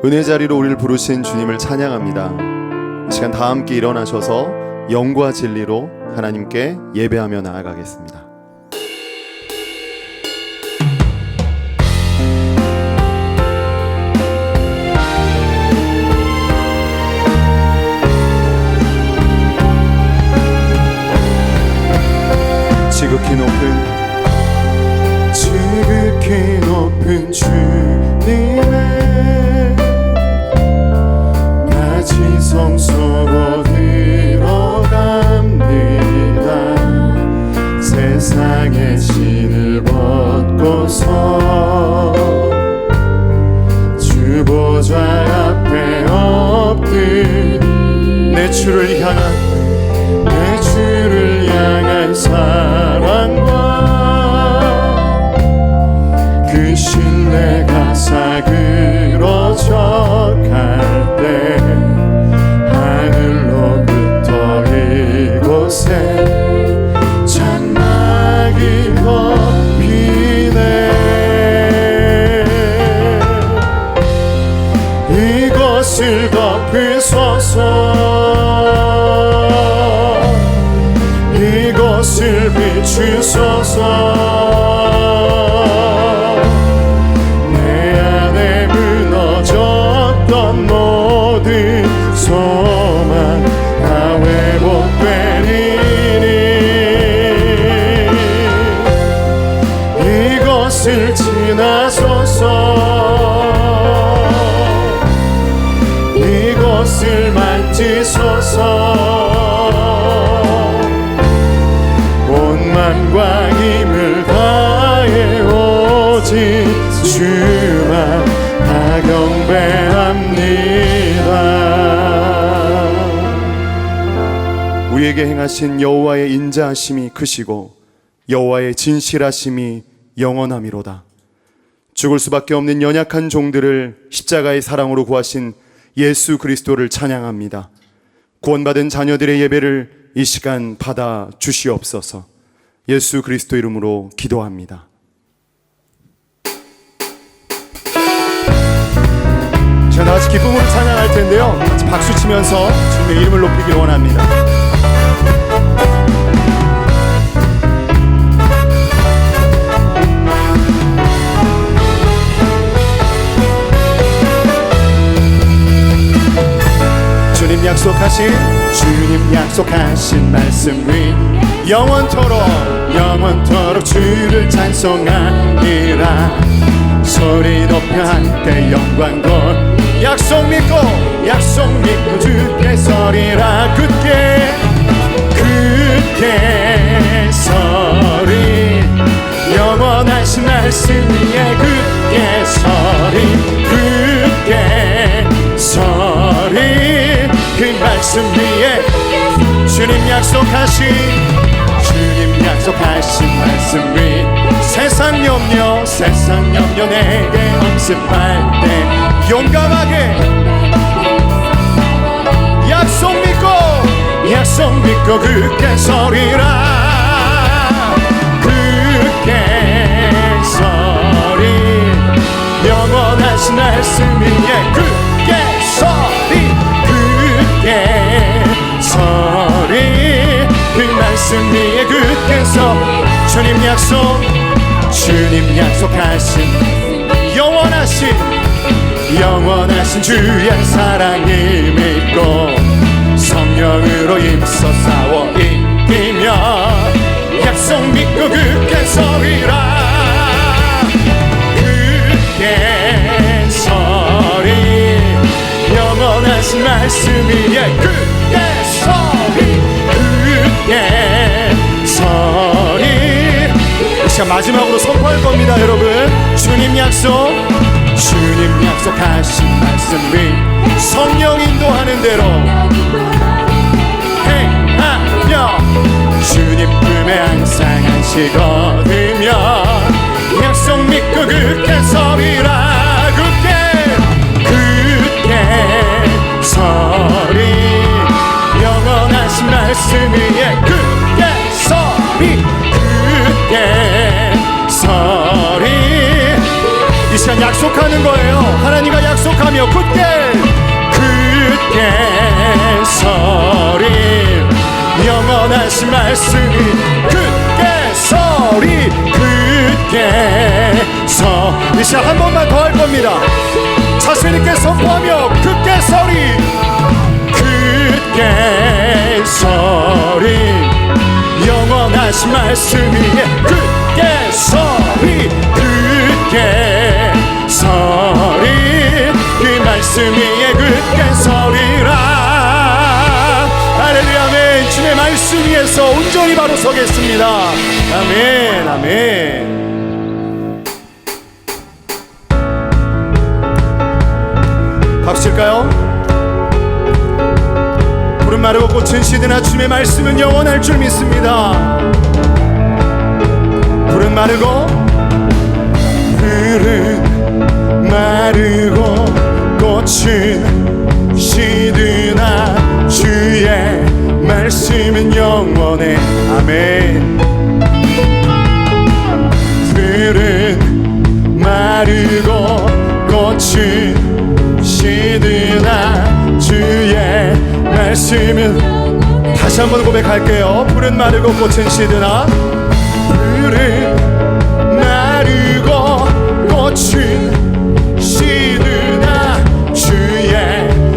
은혜 자리로 우리를 부르신 주님을 찬양합니다. 이 시간 다 함께 일어나셔서 영과 진리로 하나님께 예배하며 나아가겠습니다. 지극히 높은 주님의 낮이 성소로 들어갑니다. 세상의 신을 벗고서 주 보좌 앞에 엎드린 내 주를 향한 사랑과 그 신뢰가 사그러져 갈 때 하늘로부터 이곳에 찬낙이 덮이네. 이것을 덮으소서, 이것을 비추소서. 내 안에 무너졌던 모든 소망 다 회복되리니 이것을 지나소서, 이것을 만지소서. 맘과 힘을 다해 오직 주만 다 경배합니다. 우리에게 행하신 여호와의 인자하심이 크시고 여호와의 진실하심이 영원함이로다. 죽을 수밖에 없는 연약한 종들을 십자가의 사랑으로 구하신 예수 그리스도를 찬양합니다. 구원받은 자녀들의 예배를 이 시간 받아 주시옵소서. 예수 그리스도 이름으로 기도합니다. 자, 다같이 기쁨으로 찬양할 텐데요, 같이 박수 치면서 주님의 이름을 높이길 원합니다. 주님 약속하신 말씀 위 영원토록 주를 찬송하리라. 소리 높여 함께 영광 돌 약속 믿고 주께 서리라. 굳게 서리 영원하신 말씀 위에 굳게 서리 그 말씀 위에 주님 약속하신 말씀 위 세상 염려 내게 엄습할 때 용감하게 약속 믿고 굳게 서리라. 굳게 서리 영원하신 말씀 위에 굳게 서리 그 말씀 위에 굳게 서 주님 약속하신 영원하신 주의 사랑을 믿고 성령으로 힘써 싸워 이기며 약속 믿고 굳게 서리라. 굳게 서리 영원하신 말씀 위에 굳게 서리 이 시간 마지막으로 선포할 겁니다. 여러분, 주님 약속하신 말씀 위 성령 인도하는 대로 행하며 주님 품에 항상 안식 얻으며 약속 믿고 굳게 서리라. 굳게 서리 영원하신 말씀 위에 굳게 서리 이 시간 약속하는 거예요. 하나님과 약속하며 선포하며 굳게 서리 영원하신 말씀이 굳게 서리 굳게 이 시간 한 번만 더 할 겁니다. 자신 있게 선포하며 굳게 서리 굳게 서리 영원하신 말씀이 굳게 서리 굳게 서리 그 말씀 위에 굳게 서리라. 할렐루야 아멘. 주의 말씀 위에서 온전히 바로 서겠습니다. 아멘 아멘. 박수칠까요? 푸른 마르고 꽃은 시드나 주님의 말씀은 영원할 줄 믿습니다. 푸른 마르고 꽃은 시드나 주의 말씀은 영원해. 아멘. 들은 마르고 꽃은 시드나 주의 말씀은 다시 한번 고백할게요. 푸른 마르고 꽃은 시드나 푸른 마르고 꽃은 시드나 주의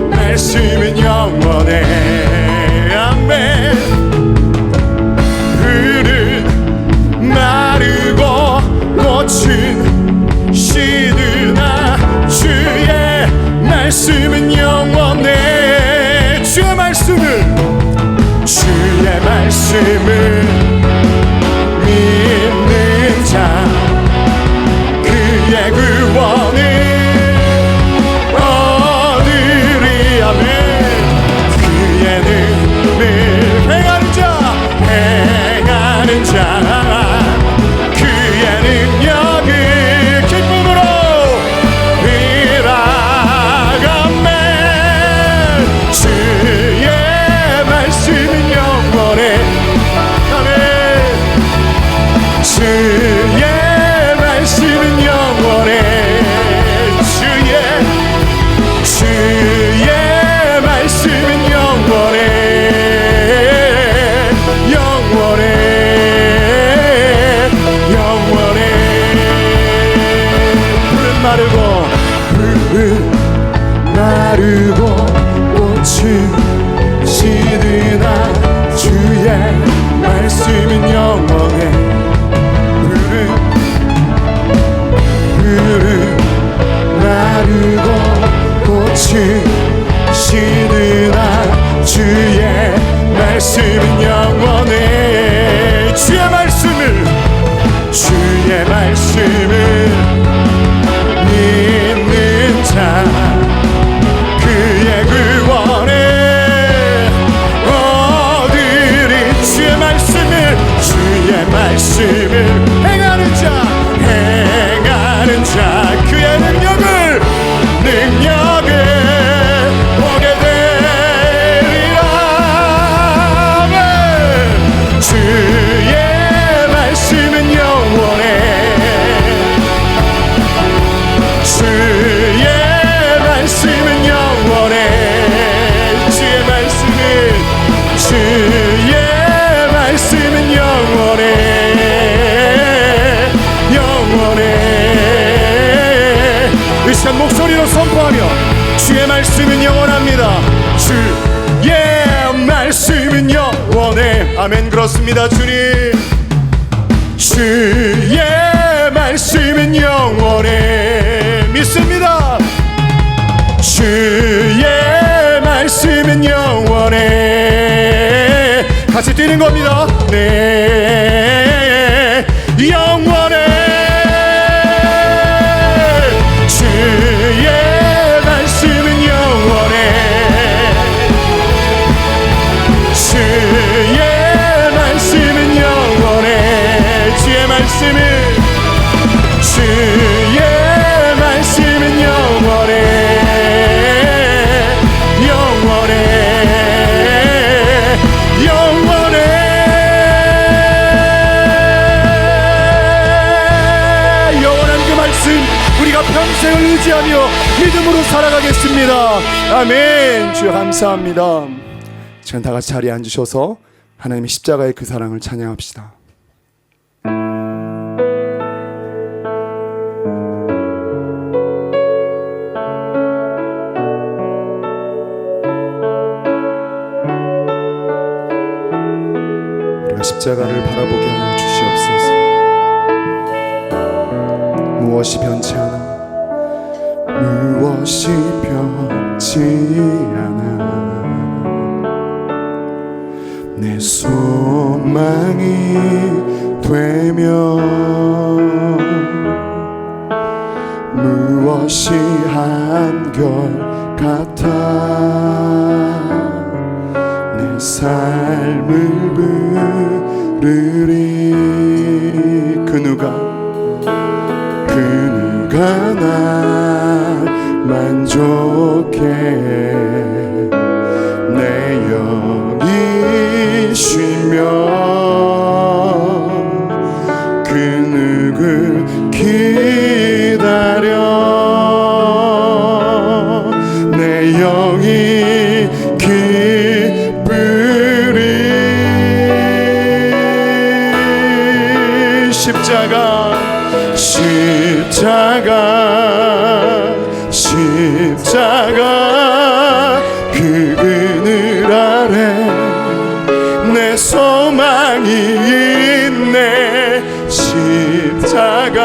말씀은 영원해. 아멘. 푸른 마르고 꽃은 시드나 주의 말씀은 영원해. 주의 말씀을 믿는 자 그의 구원을 얻으리. 아멘. 그의 능을 행하는 자 그의 능력을 기쁨으로 일하가매. 주의 말씀은 영원해. 아멘. 주의 말씀은 영원해. 주의 말씀은 영원해. 마르고 꽃은 시드나 주의 말씀은 영원해. 마르고 꽃은 시드나 주의 말씀은 영원해. 주의 말씀을 믿는 자 그의 구원을 얻으리. 주의 말씀을 행하는 자 그의 능력을 보게 되리라. 주의 말씀은 영원해. 주의 말씀은 영원해. 주의 말씀은 영원해. 이 시간 목소리로 선포하며 주의 말씀은 영원합니다. 주의 말씀은 영원해. 아멘. 그렇습니다. 주님 주의 말씀은 영원해. 믿습니다. 주의 말씀은 영원해. 같이 뛰는 겁니다. 네, 영원해. 주의 말씀은 영원해. 주의 말씀은 영원해. 주의 말씀은 영원해. 영원해. 나아가겠습니다. 아멘. 주여 감사합니다. 지금 다 같이 자리에 앉으셔서 하나님의 십자가의 그 사랑을 찬양합시다. 우리가 십자가를 바라보게 하여 주시옵소서. 무엇이 변치 않아, 무엇이 변치 않아, 내 소망이 되며 무엇이 한결같아, 내 삶을 부르리. 그 누가 날 만족해 내 영이 쉬며 그 누굴 기다려 내 영이 기쁘리. 십자가 그 그늘 아래 내 소망이 있네. 십자가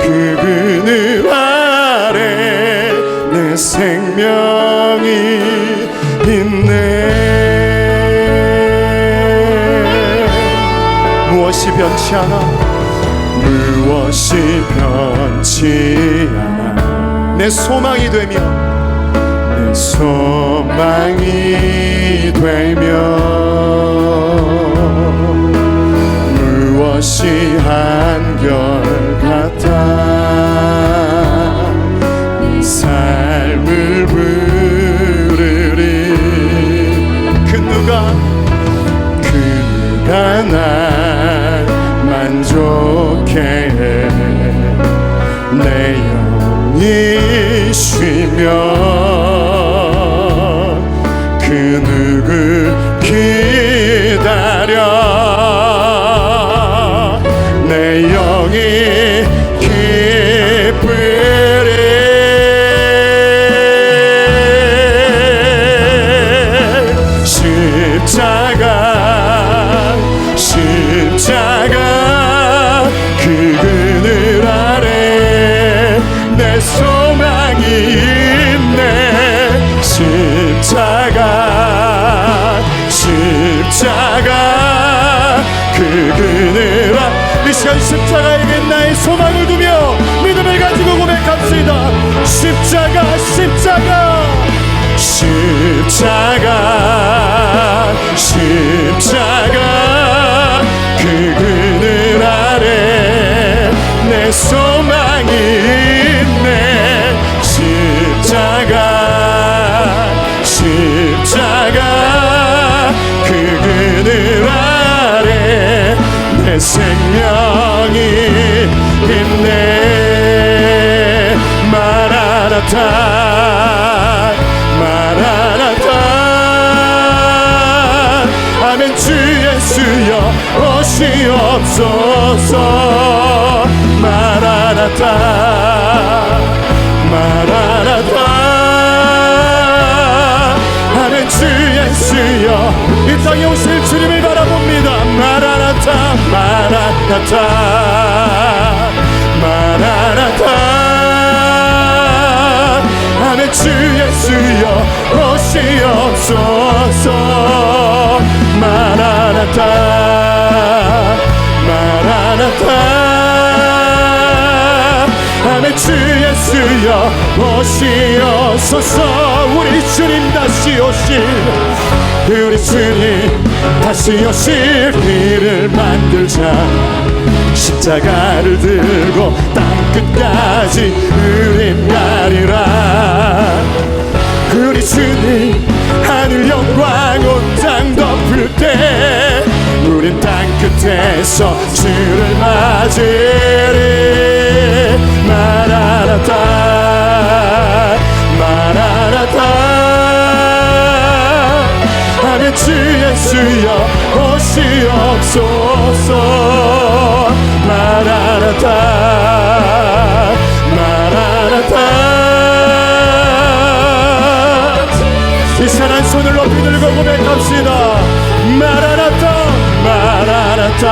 그 그늘 아래 내 생명이 있네. 무엇이 변치 않아, 무엇이 변치 않아, 내 소망이 되며 내 소망이 되며 무엇이 한결같아, 내 삶을 부르리. 그 누가 날 만족해 내 영이 쉬며 그 누굴 기다려 내 영이 기쁘리. 십자가 그 그늘 아래 내 소망이 있네. 십자가 그 그늘 아래 이 시간 십자가에게 나의 소망을 두며 믿음을 가지고 고백합시다. 십자가 그 그늘 아래 내 소망이 있네. 십자가 그 그늘 아래 내 생명이 있네. 마라나타 아멘. 주 예수여 오시옵소서. 마라나타 아멘. 주 예수여 이 땅에 오실 주님을 바라봅니다. 마라나타 아멘. 주 예수여 오시옵소서. 마라나타 아멘. 주 예수여 오시옵소서. 우리 주님 다시 오실, 우리 주님 다시 오실 길을 만들자. 십자가를 들고 땅끝까지 우린 가리라. 우리 주님 하늘 영광 온 땅 덮을 때 우린 땅끝에서 주를 맞으리. 이 시간 손을 높이 들고 고백합시다. 마라나타 마라나타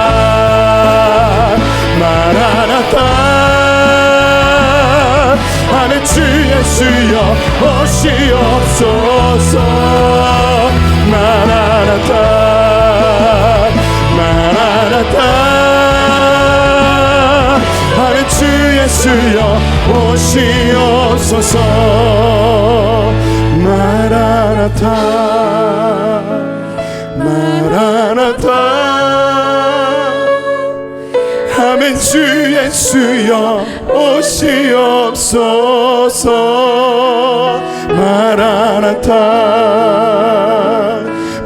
마라나타 아멘. 주 예수여 오시옵소서. 마라나타 마라나타 아멘. 주 예수여 오시옵소서. 마라나타 마라나타 아멘. 주 예수여 오시옵소서. 마라나타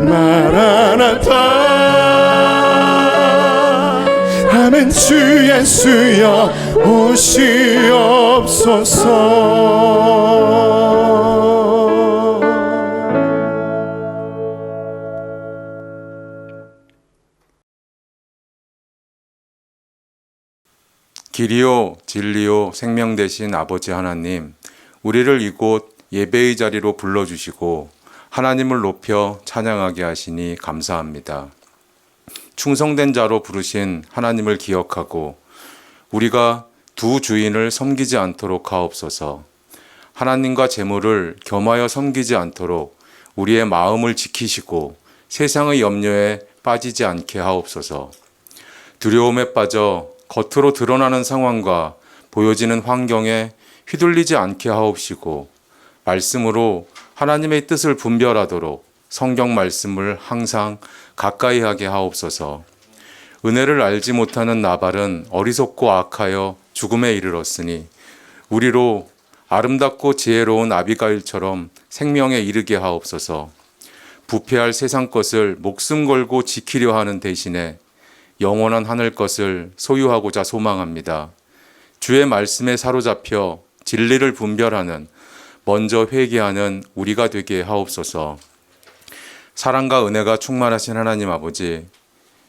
마라나타 아멘. 주 예수여 오시옵소서. 길이요 진리요 생명 되신 아버지 하나님, 우리를 이곳 예배의 자리로 불러주시고 하나님을 높여 찬양하게 하시니 감사합니다. 충성된 자로 부르신 하나님을 기억하고 우리가 두 주인을 섬기지 않도록 하옵소서. 하나님과 재물을 겸하여 섬기지 않도록 우리의 마음을 지키시고 세상의 염려에 빠지지 않게 하옵소서. 두려움에 빠져 겉으로 드러나는 상황과 보여지는 환경에 휘둘리지 않게 하옵시고 말씀으로 하나님의 뜻을 분별하도록 성경 말씀을 항상 가까이 하게 하옵소서. 은혜를 알지 못하는 나발은 어리석고 악하여 죽음에 이르렀으니 우리로 아름답고 지혜로운 아비가일처럼 생명에 이르게 하옵소서. 부패할 세상 것을 목숨 걸고 지키려 하는 대신에 영원한 하늘 것을 소유하고자 소망합니다. 주의 말씀에 사로잡혀 진리를 분별하는, 먼저 회개하는 우리가 되게 하옵소서. 사랑과 은혜가 충만하신 하나님 아버지,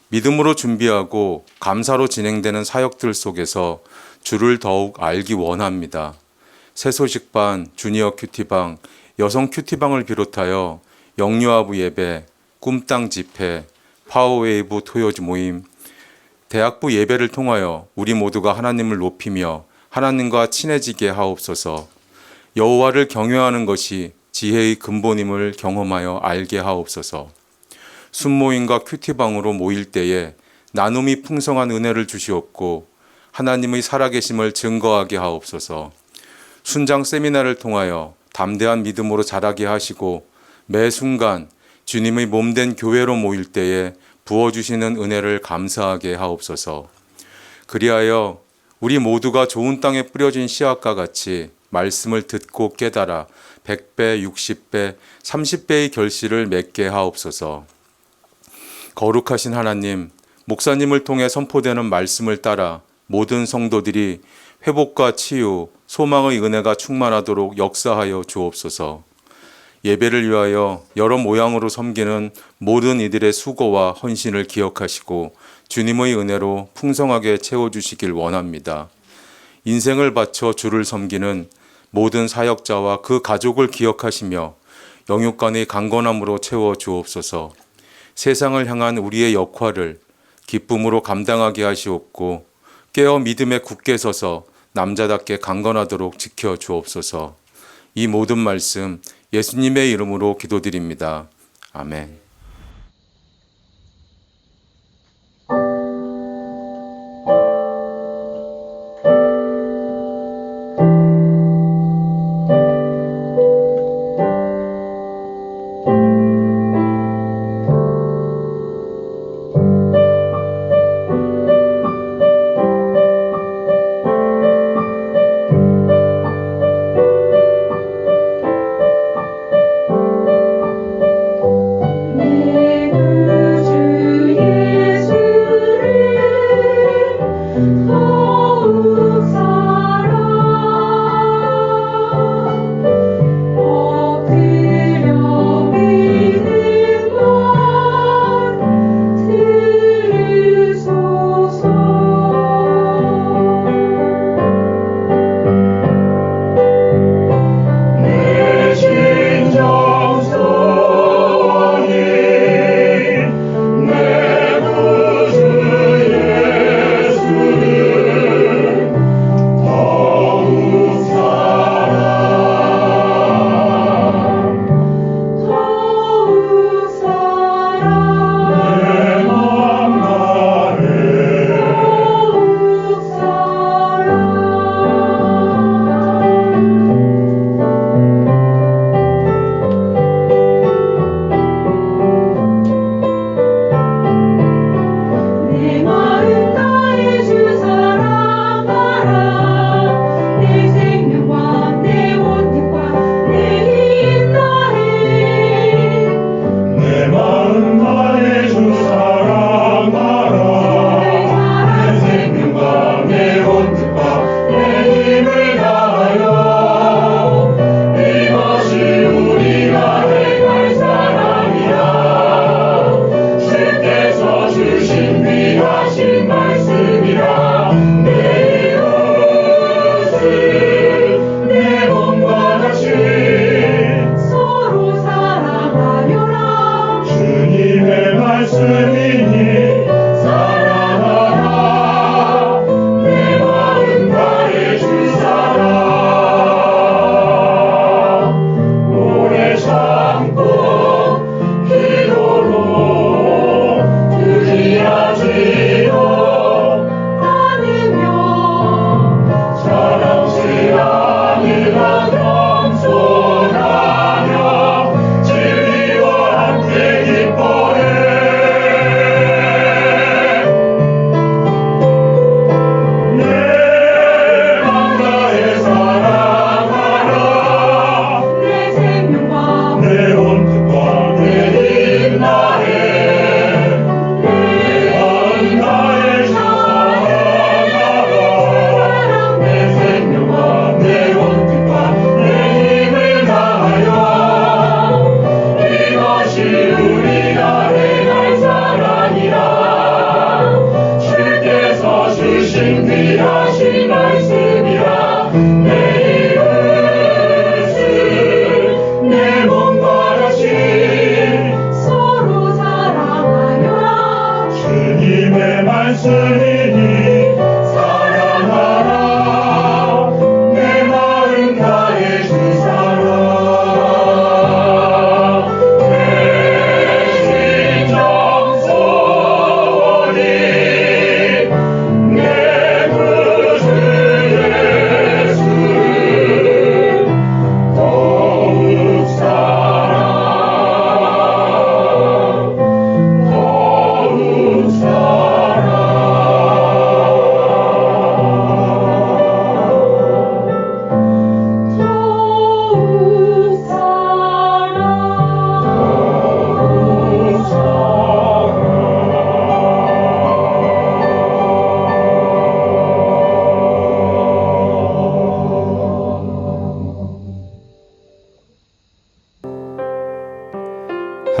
믿음으로 준비하고 감사로 진행되는 사역들 속에서 주를 더욱 알기 원합니다. 새소식반, 주니어 큐티방, 여성 큐티방을 비롯하여 영유아부 예배, 꿈땅 집회, 파워웨이브 토요지 모임, 대학부 예배를 통하여 우리 모두가 하나님을 높이며 하나님과 친해지게 하옵소서. 여호와를 경외하는 것이 지혜의 근본임을 경험하여 알게 하옵소서. 순모임과 큐티방으로 모일 때에 나눔이 풍성한 은혜를 주시옵고 하나님의 살아계심을 증거하게 하옵소서. 순장 세미나를 통하여 담대한 믿음으로 자라게 하시고 매 순간 주님의 몸된 교회로 모일 때에 부어주시는 은혜를 감사하게 하옵소서. 그리하여 우리 모두가 좋은 땅에 뿌려진 씨앗과 같이 말씀을 듣고 깨달아 100배, 60배, 30배의 결실을 맺게 하옵소서. 거룩하신 하나님, 목사님을 통해 선포되는 말씀을 따라 모든 성도들이 회복과 치유, 소망의 은혜가 충만하도록 역사하여 주옵소서. 예배를 위하여 여러 모양으로 섬기는 모든 이들의 수고와 헌신을 기억하시고 주님의 은혜로 풍성하게 채워주시길 원합니다. 인생을 바쳐 주를 섬기는 모든 사역자와 그 가족을 기억하시며 영육간의 강건함으로 채워 주옵소서. 세상을 향한 우리의 역할을 기쁨으로 감당하게 하시옵고 깨어 믿음에 굳게 서서 남자답게 강건하도록 지켜 주옵소서. 이 모든 말씀 예수님의 이름으로 기도드립니다. 아멘.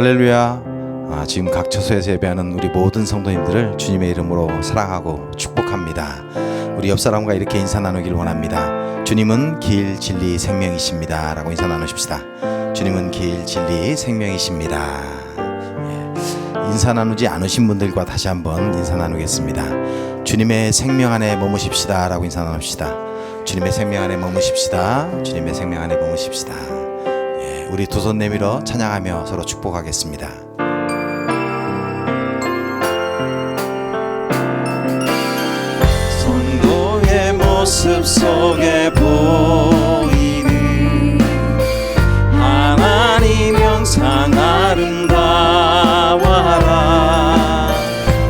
할렐루야. 지금 각 처소에서 예배하는 우리 모든 성도님들을 주님의 이름으로 사랑하고 축복합니다. 우리 옆 사람과 이렇게 인사 나누길 원합니다. 주님은 길, 진리, 생명이십니다 라고 인사 나누십시다. 주님은 길, 진리, 생명이십니다. 인사 나누지 않으신 분들과 다시 한번 인사 나누겠습니다. 주님의 생명 안에 머무십시다 라고 인사 나눕시다. 주님의 생명 안에 머무십시다. 주님의 생명 안에 머무십시다. 우리 두 손 내밀어 찬양하며 서로 축복하겠습니다. 성도의 모습 속에 보이는 하나님 형상 아름다워라.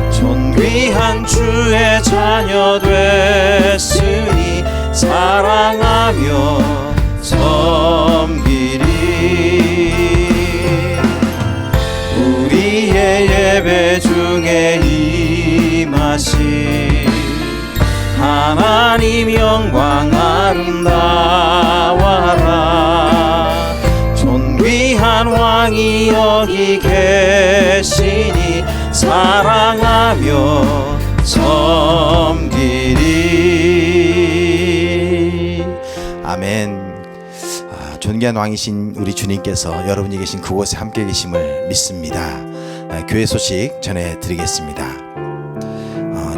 존귀한 주의 자녀 됐으니 사랑하며 섬기리. 우리의 예배 중에 임하신 하나님 영광 아름다워라. 존귀한 왕이 여기 계시니 사랑하며 섬기리. 아멘. 존귀한 왕이신 우리 주님께서 여러분이 계신 그곳에 함께 계심을 믿습니다. 교회 소식 전해드리겠습니다.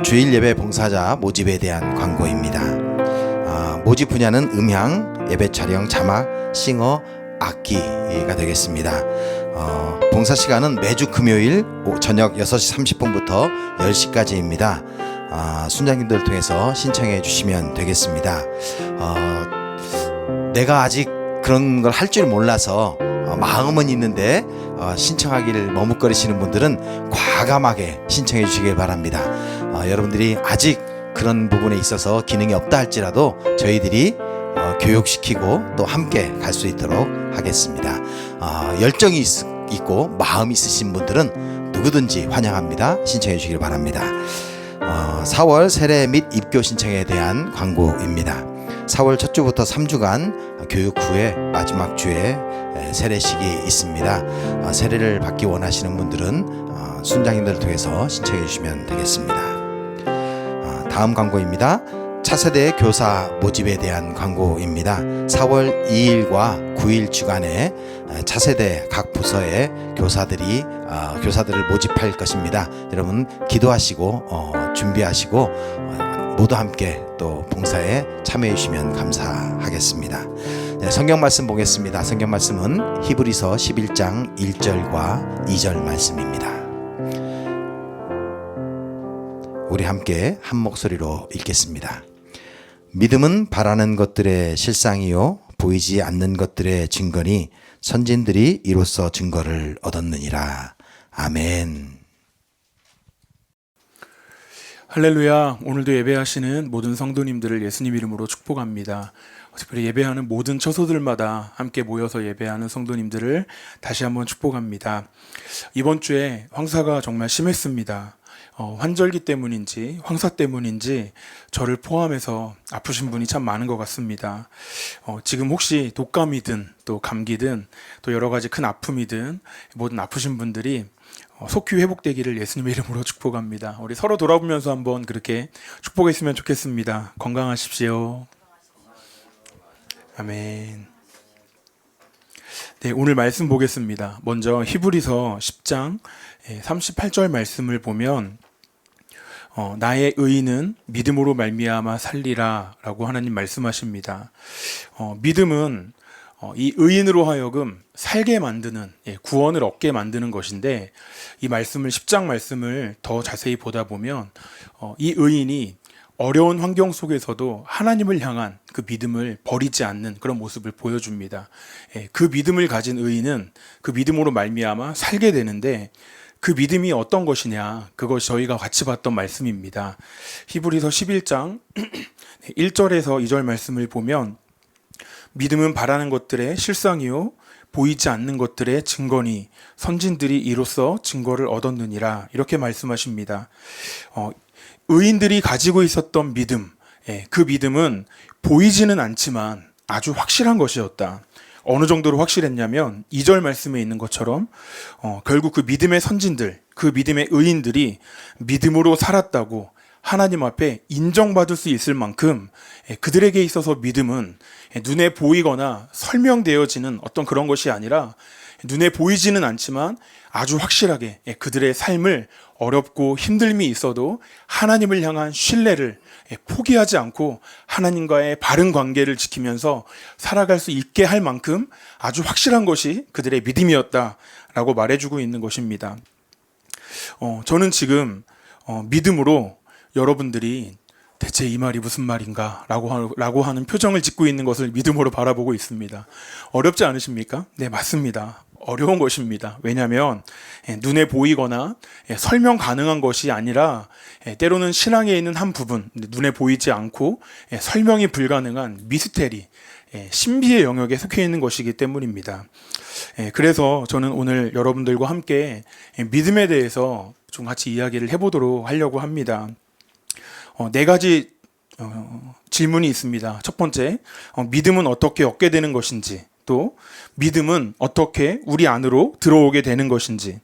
주일 예배 봉사자 모집에 대한 광고입니다. 모집 분야는 음향, 예배 촬영, 자막, 싱어, 악기가 되겠습니다. 봉사 시간은 매주 금요일 저녁 6시 30분부터 10시까지입니다. 순장님들 통해서 신청해 주시면 되겠습니다. 내가 아직 그런 걸 할 줄 몰라서 마음은 있는데 신청하기를 머뭇거리시는 분들은 과감하게 신청해 주시길 바랍니다. 여러분들이 아직 그런 부분에 있어서 기능이 없다 할지라도 저희들이 교육시키고 또 함께 갈 수 있도록 하겠습니다. 열정이 있고 마음이 있으신 분들은 누구든지 환영합니다. 신청해 주시길 바랍니다. 4월 세례 및 입교 신청에 대한 광고입니다. 4월 첫 주부터 3주간 교육 후에 마지막 주에 세례식이 있습니다. 세례를 받기 원하시는 분들은 순장님들을 통해서 신청해 주시면 되겠습니다. 다음 광고입니다. 차세대 교사 모집에 대한 광고입니다. 4월 2일과 9일 주간에 차세대 각 부서의 교사들을 모집할 것입니다. 여러분 기도하시고 준비하시고 모두 함께 또 봉사에 참여해 주시면 감사하겠습니다. 성경 말씀 보겠습니다. 성경 말씀은 히브리서 11장 1절과 2절 말씀입니다. 우리 함께 한 목소리로 읽겠습니다. 믿음은 바라는 것들의 실상이요 보이지 않는 것들의 증거니 선진들이 이로써 증거를 얻었느니라. 아멘. 할렐루야. 오늘도 예배하시는 모든 성도님들을 예수님 이름으로 축복합니다. 특별히 예배하는 모든 처소들마다 함께 모여서 예배하는 성도님들을 다시 한번 축복합니다. 이번 주에 황사가 정말 심했습니다. 환절기 때문인지 황사 때문인지 저를 포함해서 아프신 분이 참 많은 것 같습니다. 지금 혹시 독감이든 또 감기든 또 여러 가지 큰 아픔이든 모든 아프신 분들이 속히 회복되기를 예수님의 이름으로 축복합니다. 우리 서로 돌아보면서 한번 그렇게 축복했으면 좋겠습니다. 건강하십시오. 아멘. 네, 오늘 말씀 보겠습니다. 먼저 히브리서 10장 38절 말씀을 보면 나의 의인은 믿음으로 말미암아 살리라 라고 하나님 말씀하십니다. 믿음은 이 의인으로 하여금 살게 만드는, 구원을 얻게 만드는 것인데, 이 말씀을 10장 말씀을 더 자세히 보다 보면 이 의인이 어려운 환경 속에서도 하나님을 향한 그 믿음을 버리지 않는 그런 모습을 보여줍니다. 그 믿음을 가진 의인은 그 믿음으로 말미암아 살게 되는데, 그 믿음이 어떤 것이냐, 그것이 저희가 같이 봤던 말씀입니다. 히브리서 11장 1절에서 2절 말씀을 보면 믿음은 바라는 것들의 실상이요 보이지 않는 것들의 증거니 선진들이 이로써 증거를 얻었느니라, 이렇게 말씀하십니다. 의인들이 가지고 있었던 믿음, 그 믿음은 보이지는 않지만 아주 확실한 것이었다. 어느 정도로 확실했냐면 2절 말씀에 있는 것처럼 결국 그 믿음의 선진들, 그 믿음의 의인들이 믿음으로 살았다고 하나님 앞에 인정받을 수 있을 만큼 그들에게 있어서 믿음은 눈에 보이거나 설명되어지는 어떤 그런 것이 아니라 눈에 보이지는 않지만 아주 확실하게 그들의 삶을 어렵고 힘듦이 있어도 하나님을 향한 신뢰를 포기하지 않고 하나님과의 바른 관계를 지키면서 살아갈 수 있게 할 만큼 아주 확실한 것이 그들의 믿음이었다라고 말해주고 있는 것입니다. 저는 지금 믿음으로 여러분들이 대체 이 말이 무슨 말인가 라고 하는 표정을 짓고 있는 것을 믿음으로 바라보고 있습니다. 어렵지 않으십니까? 네, 맞습니다. 어려운 것입니다. 왜냐하면 눈에 보이거나 설명 가능한 것이 아니라 때로는 신앙에 있는 한 부분, 눈에 보이지 않고 설명이 불가능한 미스테리, 신비의 영역에 속해 있는 것이기 때문입니다. 그래서 저는 오늘 여러분들과 함께 믿음에 대해서 좀 같이 이야기를 해보도록 하려고 합니다. 4가지 질문이 있습니다. 첫 번째, 믿음은 어떻게 얻게 되는 것인지, 또 믿음은 어떻게 우리 안으로 들어오게 되는 것인지,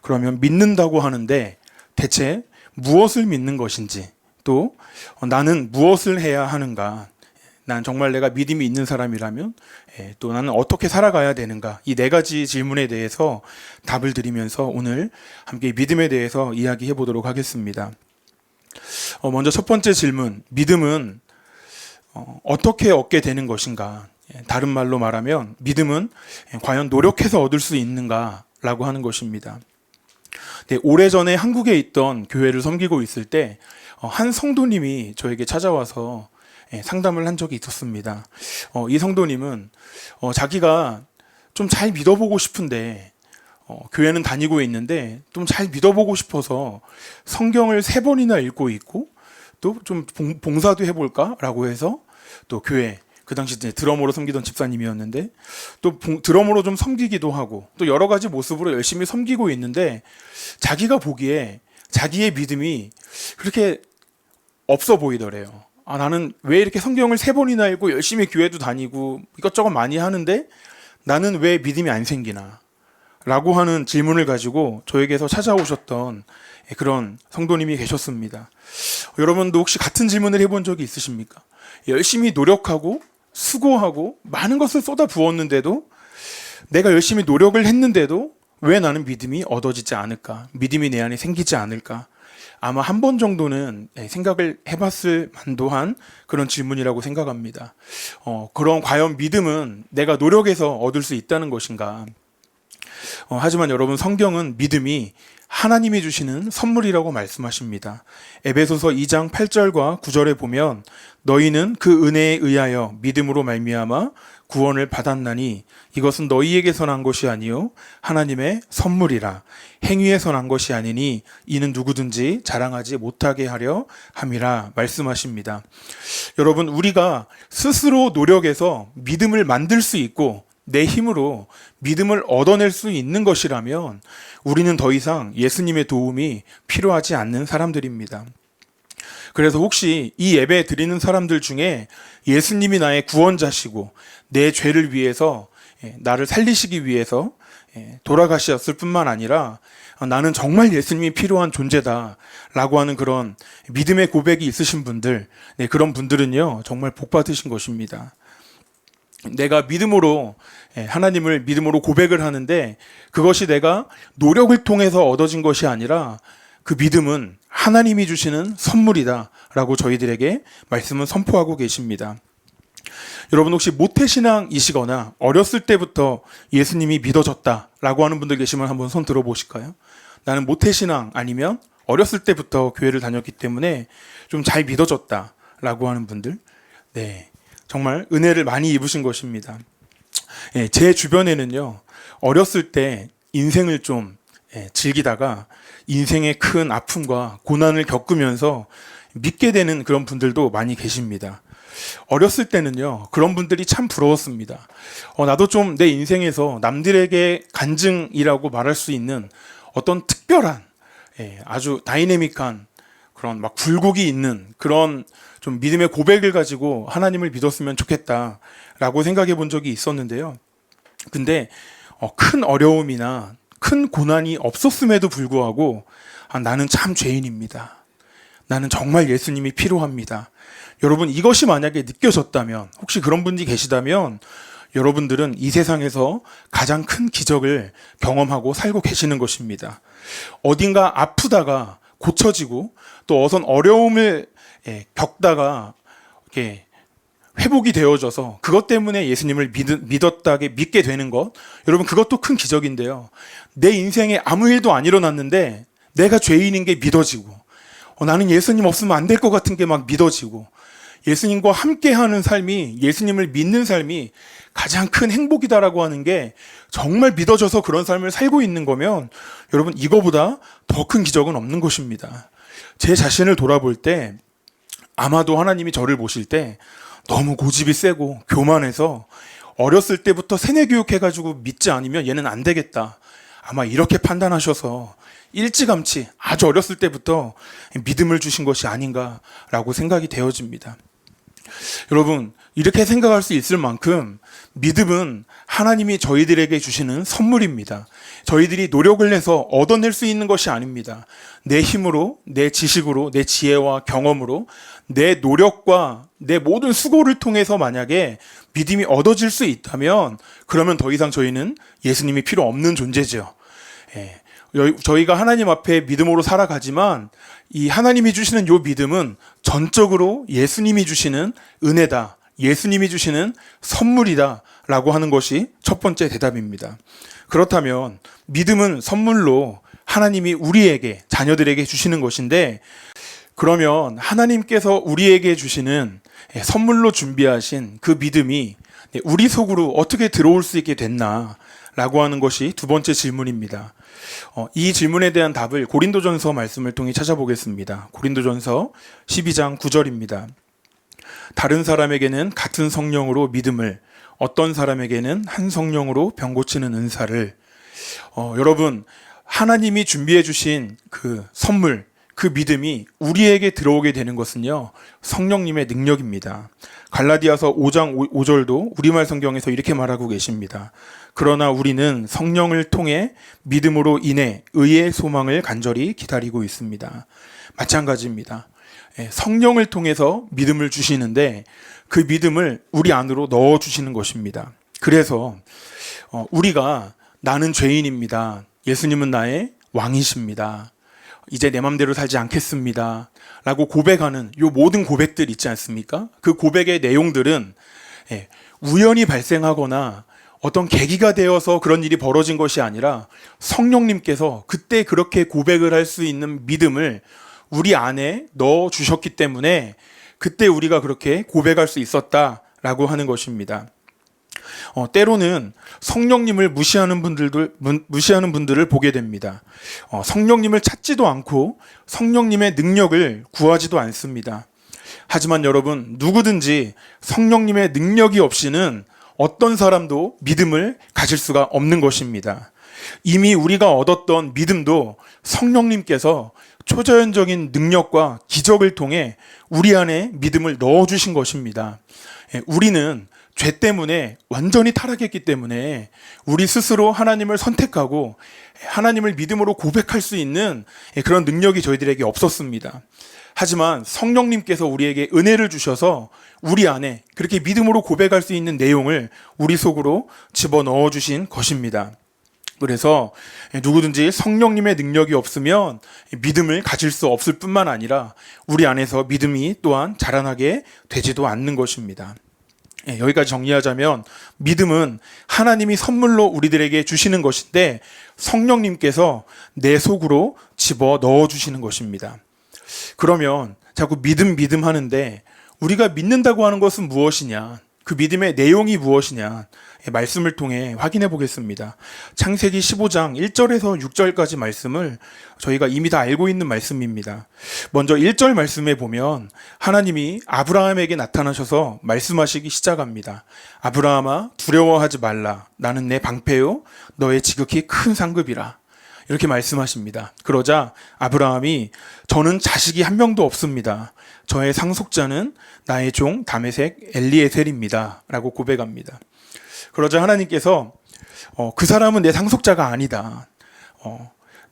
그러면 믿는다고 하는데 대체 무엇을 믿는 것인지, 또 나는 무엇을 해야 하는가, 난 정말 내가 믿음이 있는 사람이라면 또 나는 어떻게 살아가야 되는가, 이 4가지 질문에 대해서 답을 드리면서 오늘 함께 믿음에 대해서 이야기해 보도록 하겠습니다. 먼저 첫 번째 질문, 믿음은 어떻게 얻게 되는 것인가? 다른 말로 말하면 믿음은 과연 노력해서 얻을 수 있는가? 라고 하는 것입니다. 네, 오래전에 한국에 있던 교회를 섬기고 있을 때 한 성도님이 저에게 찾아와서 상담을 한 적이 있었습니다. 이 성도님은 자기가 좀 잘 믿어보고 싶은데 교회는 다니고 있는데 좀 잘 믿어보고 싶어서 성경을 3번이나 읽고 있고 또 좀 봉사도 해볼까? 라고 해서 또 교회, 그 당시 이제 드러머로 섬기던 집사님이었는데 또 드러머로 좀 섬기기도 하고 또 여러 가지 모습으로 열심히 섬기고 있는데 자기가 보기에 자기의 믿음이 그렇게 없어 보이더래요. 나는 왜 이렇게 성경을 3번이나 읽고 열심히 교회도 다니고 이것저것 많이 하는데 나는 왜 믿음이 안 생기나? 라고 하는 질문을 가지고 저에게서 찾아오셨던 그런 성도님이 계셨습니다. 여러분도 혹시 같은 질문을 해본 적이 있으십니까? 열심히 노력하고 수고하고 많은 것을 쏟아 부었는데도 내가 열심히 노력을 했는데도 왜 나는 믿음이 얻어지지 않을까? 믿음이 내 안에 생기지 않을까? 아마 한 번 정도는 생각을 해봤을 만도한 그런 질문이라고 생각합니다. 그럼 과연 믿음은 내가 노력해서 얻을 수 있다는 것인가? 하지만 여러분, 성경은 믿음이 하나님이 주시는 선물이라고 말씀하십니다. 에베소서 2장 8절과 9절에 보면 너희는 그 은혜에 의하여 믿음으로 말미암아 구원을 받았나니 이것은 너희에게서 난 것이 아니요 하나님의 선물이라. 행위에서 난 것이 아니니 이는 누구든지 자랑하지 못하게 하려 함이라 말씀하십니다. 여러분, 우리가 스스로 노력해서 믿음을 만들 수 있고 내 힘으로 믿음을 얻어낼 수 있는 것이라면 우리는 더 이상 예수님의 도움이 필요하지 않는 사람들입니다. 그래서 혹시 이 예배 드리는 사람들 중에 예수님이 나의 구원자시고 내 죄를 위해서 나를 살리시기 위해서 돌아가셨을 뿐만 아니라 나는 정말 예수님이 필요한 존재다 라고 하는 그런 믿음의 고백이 있으신 분들, 그런 분들은요 정말 복 받으신 것입니다. 내가 믿음으로 하나님을 믿음으로 고백을 하는데 그것이 내가 노력을 통해서 얻어진 것이 아니라 그 믿음은 하나님이 주시는 선물이다 라고 저희들에게 말씀은 선포하고 계십니다. 여러분, 혹시 모태신앙이시거나 어렸을 때부터 예수님이 믿어졌다 라고 하는 분들 계시면 한번 손 들어보실까요? 나는 모태신앙 아니면 어렸을 때부터 교회를 다녔기 때문에 좀 잘 믿어졌다 라고 하는 분들, 네, 정말 은혜를 많이 입으신 것입니다. 제 주변에는요, 어렸을 때 인생을 좀 즐기다가 인생의 큰 아픔과 고난을 겪으면서 믿게 되는 그런 분들도 많이 계십니다. 어렸을 때는요, 그런 분들이 참 부러웠습니다. 나도 좀 내 인생에서 남들에게 간증이라고 말할 수 있는 어떤 특별한, 아주 다이내믹한 그런 막 굴곡이 있는 그런 좀 믿음의 고백을 가지고 하나님을 믿었으면 좋겠다라고 생각해 본 적이 있었는데요. 근데 큰 어려움이나 큰 고난이 없었음에도 불구하고 나는 참 죄인입니다. 나는 정말 예수님이 필요합니다. 여러분, 이것이 만약에 느껴졌다면, 혹시 그런 분이 계시다면 여러분들은 이 세상에서 가장 큰 기적을 경험하고 살고 계시는 것입니다. 어딘가 아프다가 고쳐지고 또 어떤 어려움을 겪다가 이렇게 회복이 되어져서 그것 때문에 예수님을 믿게 되는 것, 여러분, 그것도 큰 기적인데요. 내 인생에 아무 일도 안 일어났는데 내가 죄인인 게 믿어지고, 나는 예수님 없으면 안 될 것 같은 게 막 믿어지고, 예수님과 함께하는 삶이, 예수님을 믿는 삶이 가장 큰 행복이다라고 하는 게 정말 믿어져서 그런 삶을 살고 있는 거면, 여러분, 이거보다 더 큰 기적은 없는 것입니다. 제 자신을 돌아볼 때 아마도 하나님이 저를 보실 때 너무 고집이 세고 교만해서 어렸을 때부터 세뇌 교육해가지고 믿지 않으면 얘는 안 되겠다, 아마 이렇게 판단하셔서 일찌감치 아주 어렸을 때부터 믿음을 주신 것이 아닌가라고 생각이 되어집니다. 여러분, 이렇게 생각할 수 있을 만큼 믿음은 하나님이 저희들에게 주시는 선물입니다. 저희들이 노력을 해서 얻어낼 수 있는 것이 아닙니다. 내 힘으로, 내 지식으로, 내 지혜와 경험으로, 내 노력과 내 모든 수고를 통해서 만약에 믿음이 얻어질 수 있다면, 그러면 더 이상 저희는 예수님이 필요 없는 존재죠. 저희가 하나님 앞에 믿음으로 살아가지만 이 하나님이 주시는 요 믿음은 전적으로 예수님이 주시는 은혜다, 예수님이 주시는 선물이다 라고 하는 것이 첫 번째 대답입니다. 그렇다면 믿음은 선물로 하나님이 우리에게, 자녀들에게 주시는 것인데, 그러면 하나님께서 우리에게 주시는 선물로 준비하신 그 믿음이 우리 속으로 어떻게 들어올 수 있게 됐나 라고 하는 것이 두 번째 질문입니다. 이 질문에 대한 답을 고린도전서 말씀을 통해 찾아보겠습니다. 고린도전서 12장 9절입니다. 다른 사람에게는 같은 성령으로 믿음을, 어떤 사람에게는 한 성령으로 병 고치는 은사를. 여러분, 하나님이 준비해 주신 그 선물, 그 믿음이 우리에게 들어오게 되는 것은요, 성령님의 능력입니다. 갈라디아서 5장 5절도 우리말 성경에서 이렇게 말하고 계십니다. 그러나 우리는 성령을 통해 믿음으로 인해 의의 소망을 간절히 기다리고 있습니다. 마찬가지입니다. 성령을 통해서 믿음을 주시는데 그 믿음을 우리 안으로 넣어주시는 것입니다. 그래서 우리가 나는 죄인입니다, 예수님은 나의 왕이십니다, 이제 내 맘대로 살지 않겠습니다 라고 고백하는 요 모든 고백들 있지 않습니까? 그 고백의 내용들은 우연히 발생하거나 어떤 계기가 되어서 그런 일이 벌어진 것이 아니라 성령님께서 그때 그렇게 고백을 할 수 있는 믿음을 우리 안에 넣어 주셨기 때문에 그때 우리가 그렇게 고백할 수 있었다라고 하는 것입니다. 때로는 성령님을 무시하는 분들을 보게 됩니다. 성령님을 찾지도 않고 성령님의 능력을 구하지도 않습니다. 하지만 여러분, 누구든지 성령님의 능력이 없이는 어떤 사람도 믿음을 가질 수가 없는 것입니다. 이미 우리가 얻었던 믿음도 성령님께서 초자연적인 능력과 기적을 통해 우리 안에 믿음을 넣어주신 것입니다. 우리는 죄 때문에 완전히 타락했기 때문에 우리 스스로 하나님을 선택하고 하나님을 믿음으로 고백할 수 있는 그런 능력이 저희들에게 없었습니다. 하지만 성령님께서 우리에게 은혜를 주셔서 우리 안에 그렇게 믿음으로 고백할 수 있는 내용을 우리 속으로 집어넣어 주신 것입니다. 그래서 누구든지 성령님의 능력이 없으면 믿음을 가질 수 없을 뿐만 아니라 우리 안에서 믿음이 또한 자라나게 되지도 않는 것입니다. 여기까지 정리하자면 믿음은 하나님이 선물로 우리들에게 주시는 것인데 성령님께서 내 속으로 집어 넣어 주시는 것입니다. 그러면 자꾸 믿음 하는데 우리가 믿는다고 하는 것은 무엇이냐? 그 믿음의 내용이 무엇이냐? 말씀을 통해 확인해 보겠습니다. 창세기 15장 1절에서 6절까지 말씀을 저희가 이미 다 알고 있는 말씀입니다. 먼저 1절 말씀에 보면 하나님이 아브라함에게 나타나셔서 말씀하시기 시작합니다. 아브라함아, 두려워하지 말라. 나는 내 방패요 너의 지극히 큰 상급이라. 이렇게 말씀하십니다. 그러자 아브라함이 저는 자식이 한 명도 없습니다. 저의 상속자는 나의 종 다메섹 엘리에셀입니다 라고 고백합니다. 그러자 하나님께서 그 사람은 내 상속자가 아니다.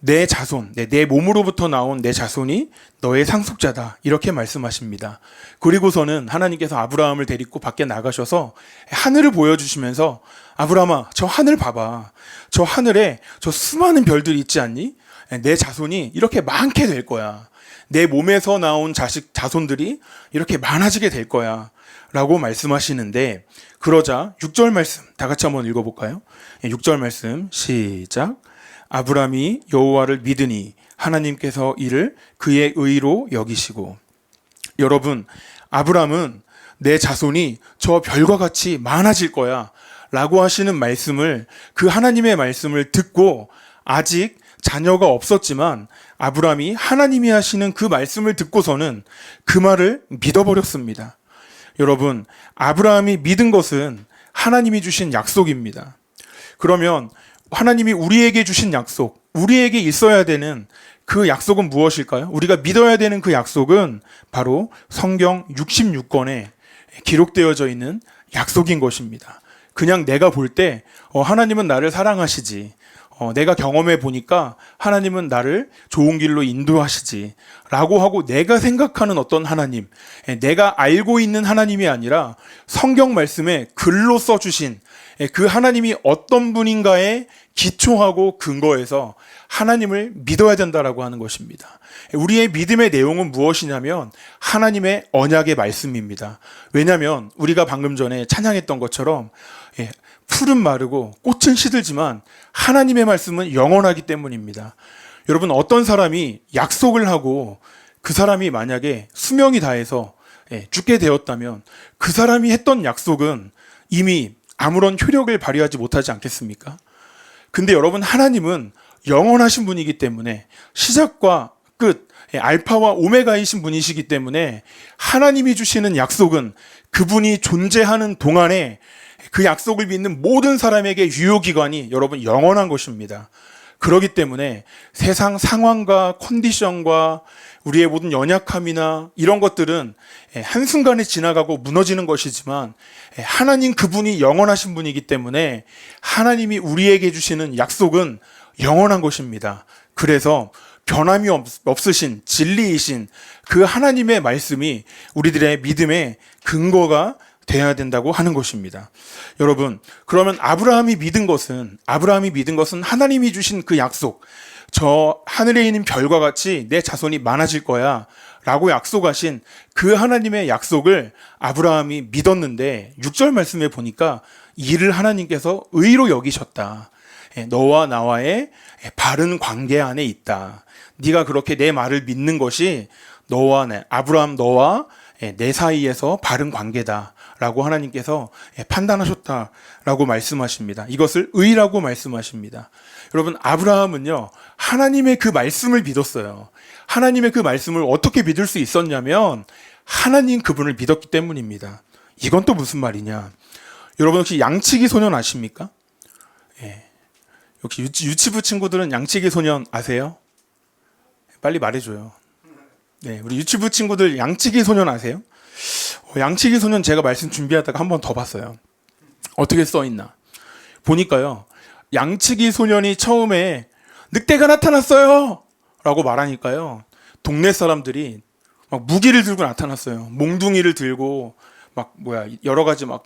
내 자손, 내 몸으로부터 나온 내 자손이 너의 상속자다. 이렇게 말씀하십니다. 그리고서는 하나님께서 아브라함을 데리고 밖에 나가셔서 하늘을 보여주시면서 아브라함아, 저 하늘 봐봐. 저 하늘에 저 수많은 별들이 있지 않니? 내 자손이 이렇게 많게 될 거야. 내 몸에서 나온 자손들이 이렇게 많아지게 될 거야. 라고 말씀하시는데, 그러자 6절 말씀 다 같이 한번 읽어볼까요? 6절 말씀 시작. 아브라함이 여호와를 믿으니 하나님께서 이를 그의 의로 여기시고. 여러분, 아브라함은 내 자손이 저 별과 같이 많아질 거야 라고 하시는 말씀을, 그 하나님의 말씀을 듣고 아직 자녀가 없었지만 아브라함이 하나님이 하시는 그 말씀을 듣고서는 그 말을 믿어버렸습니다. 여러분, 아브라함이 믿은 것은 하나님이 주신 약속입니다. 그러면 하나님이 우리에게 주신 약속, 우리에게 있어야 되는 그 약속은 무엇일까요? 우리가 믿어야 되는 그 약속은 바로 성경 66권에 기록되어져 있는 약속인 것입니다. 그냥 내가 볼 때 하나님은 나를 사랑하시지, 내가 경험해 보니까 하나님은 나를 좋은 길로 인도하시지 라고 하고 내가 생각하는 어떤 하나님, 내가 알고 있는 하나님이 아니라 성경 말씀에 글로 써주신 그 하나님이 어떤 분인가에 기초하고 근거해서 하나님을 믿어야 된다라고 하는 것입니다. 우리의 믿음의 내용은 무엇이냐면 하나님의 언약의 말씀입니다. 왜냐하면 우리가 방금 전에 찬양했던 것처럼 풀은 마르고 꽃은 시들지만 하나님의 말씀은 영원하기 때문입니다. 여러분, 어떤 사람이 약속을 하고 그 사람이 만약에 수명이 다해서 죽게 되었다면 그 사람이 했던 약속은 이미 아무런 효력을 발휘하지 못하지 않겠습니까? 근데 여러분, 하나님은 영원하신 분이기 때문에 시작과 끝, 알파와 오메가이신 분이시기 때문에 하나님이 주시는 약속은 그분이 존재하는 동안에 그 약속을 믿는 모든 사람에게 유효기간이 여러분 영원한 것입니다. 그렇기 때문에 세상 상황과 컨디션과 우리의 모든 연약함이나 이런 것들은 한순간에 지나가고 무너지는 것이지만 하나님 그분이 영원하신 분이기 때문에 하나님이 우리에게 주시는 약속은 영원한 것입니다. 그래서 변함이 없으신 진리이신 그 하나님의 말씀이 우리들의 믿음의 근거가 돼야 된다고 하는 것입니다. 여러분, 그러면 아브라함이 믿은 것은 하나님이 주신 그 약속, 저 하늘에 있는 별과 같이 내 자손이 많아질 거야 라고 약속하신 그 하나님의 약속을 아브라함이 믿었는데 6절 말씀에 보니까 이를 하나님께서 의로 여기셨다. 너와 나와의 바른 관계 안에 있다. 네가 그렇게 내 말을 믿는 것이 너와 아브라함 너와 내 사이에서 바른 관계다 라고 하나님께서 판단하셨다라고 말씀하십니다. 이것을 의라고 말씀하십니다. 여러분, 아브라함은요 하나님의 그 말씀을 믿었어요. 하나님의 그 말씀을 어떻게 믿을 수 있었냐면 하나님 그분을 믿었기 때문입니다. 이건 또 무슨 말이냐? 여러분, 혹시 양치기 소년 아십니까? 역시 유치부 친구들은 양치기 소년 아세요? 빨리 말해줘요. 네, 우리 유치부 친구들 양치기 소년 아세요? 양치기 소년 제가 말씀 준비하다가 한 번 더 봤어요. 어떻게 써있나 보니까요, 양치기 소년이 처음에 늑대가 나타났어요 라고 말하니까요, 동네 사람들이 막 무기를 들고 나타났어요. 몽둥이를 들고 막 여러 가지 막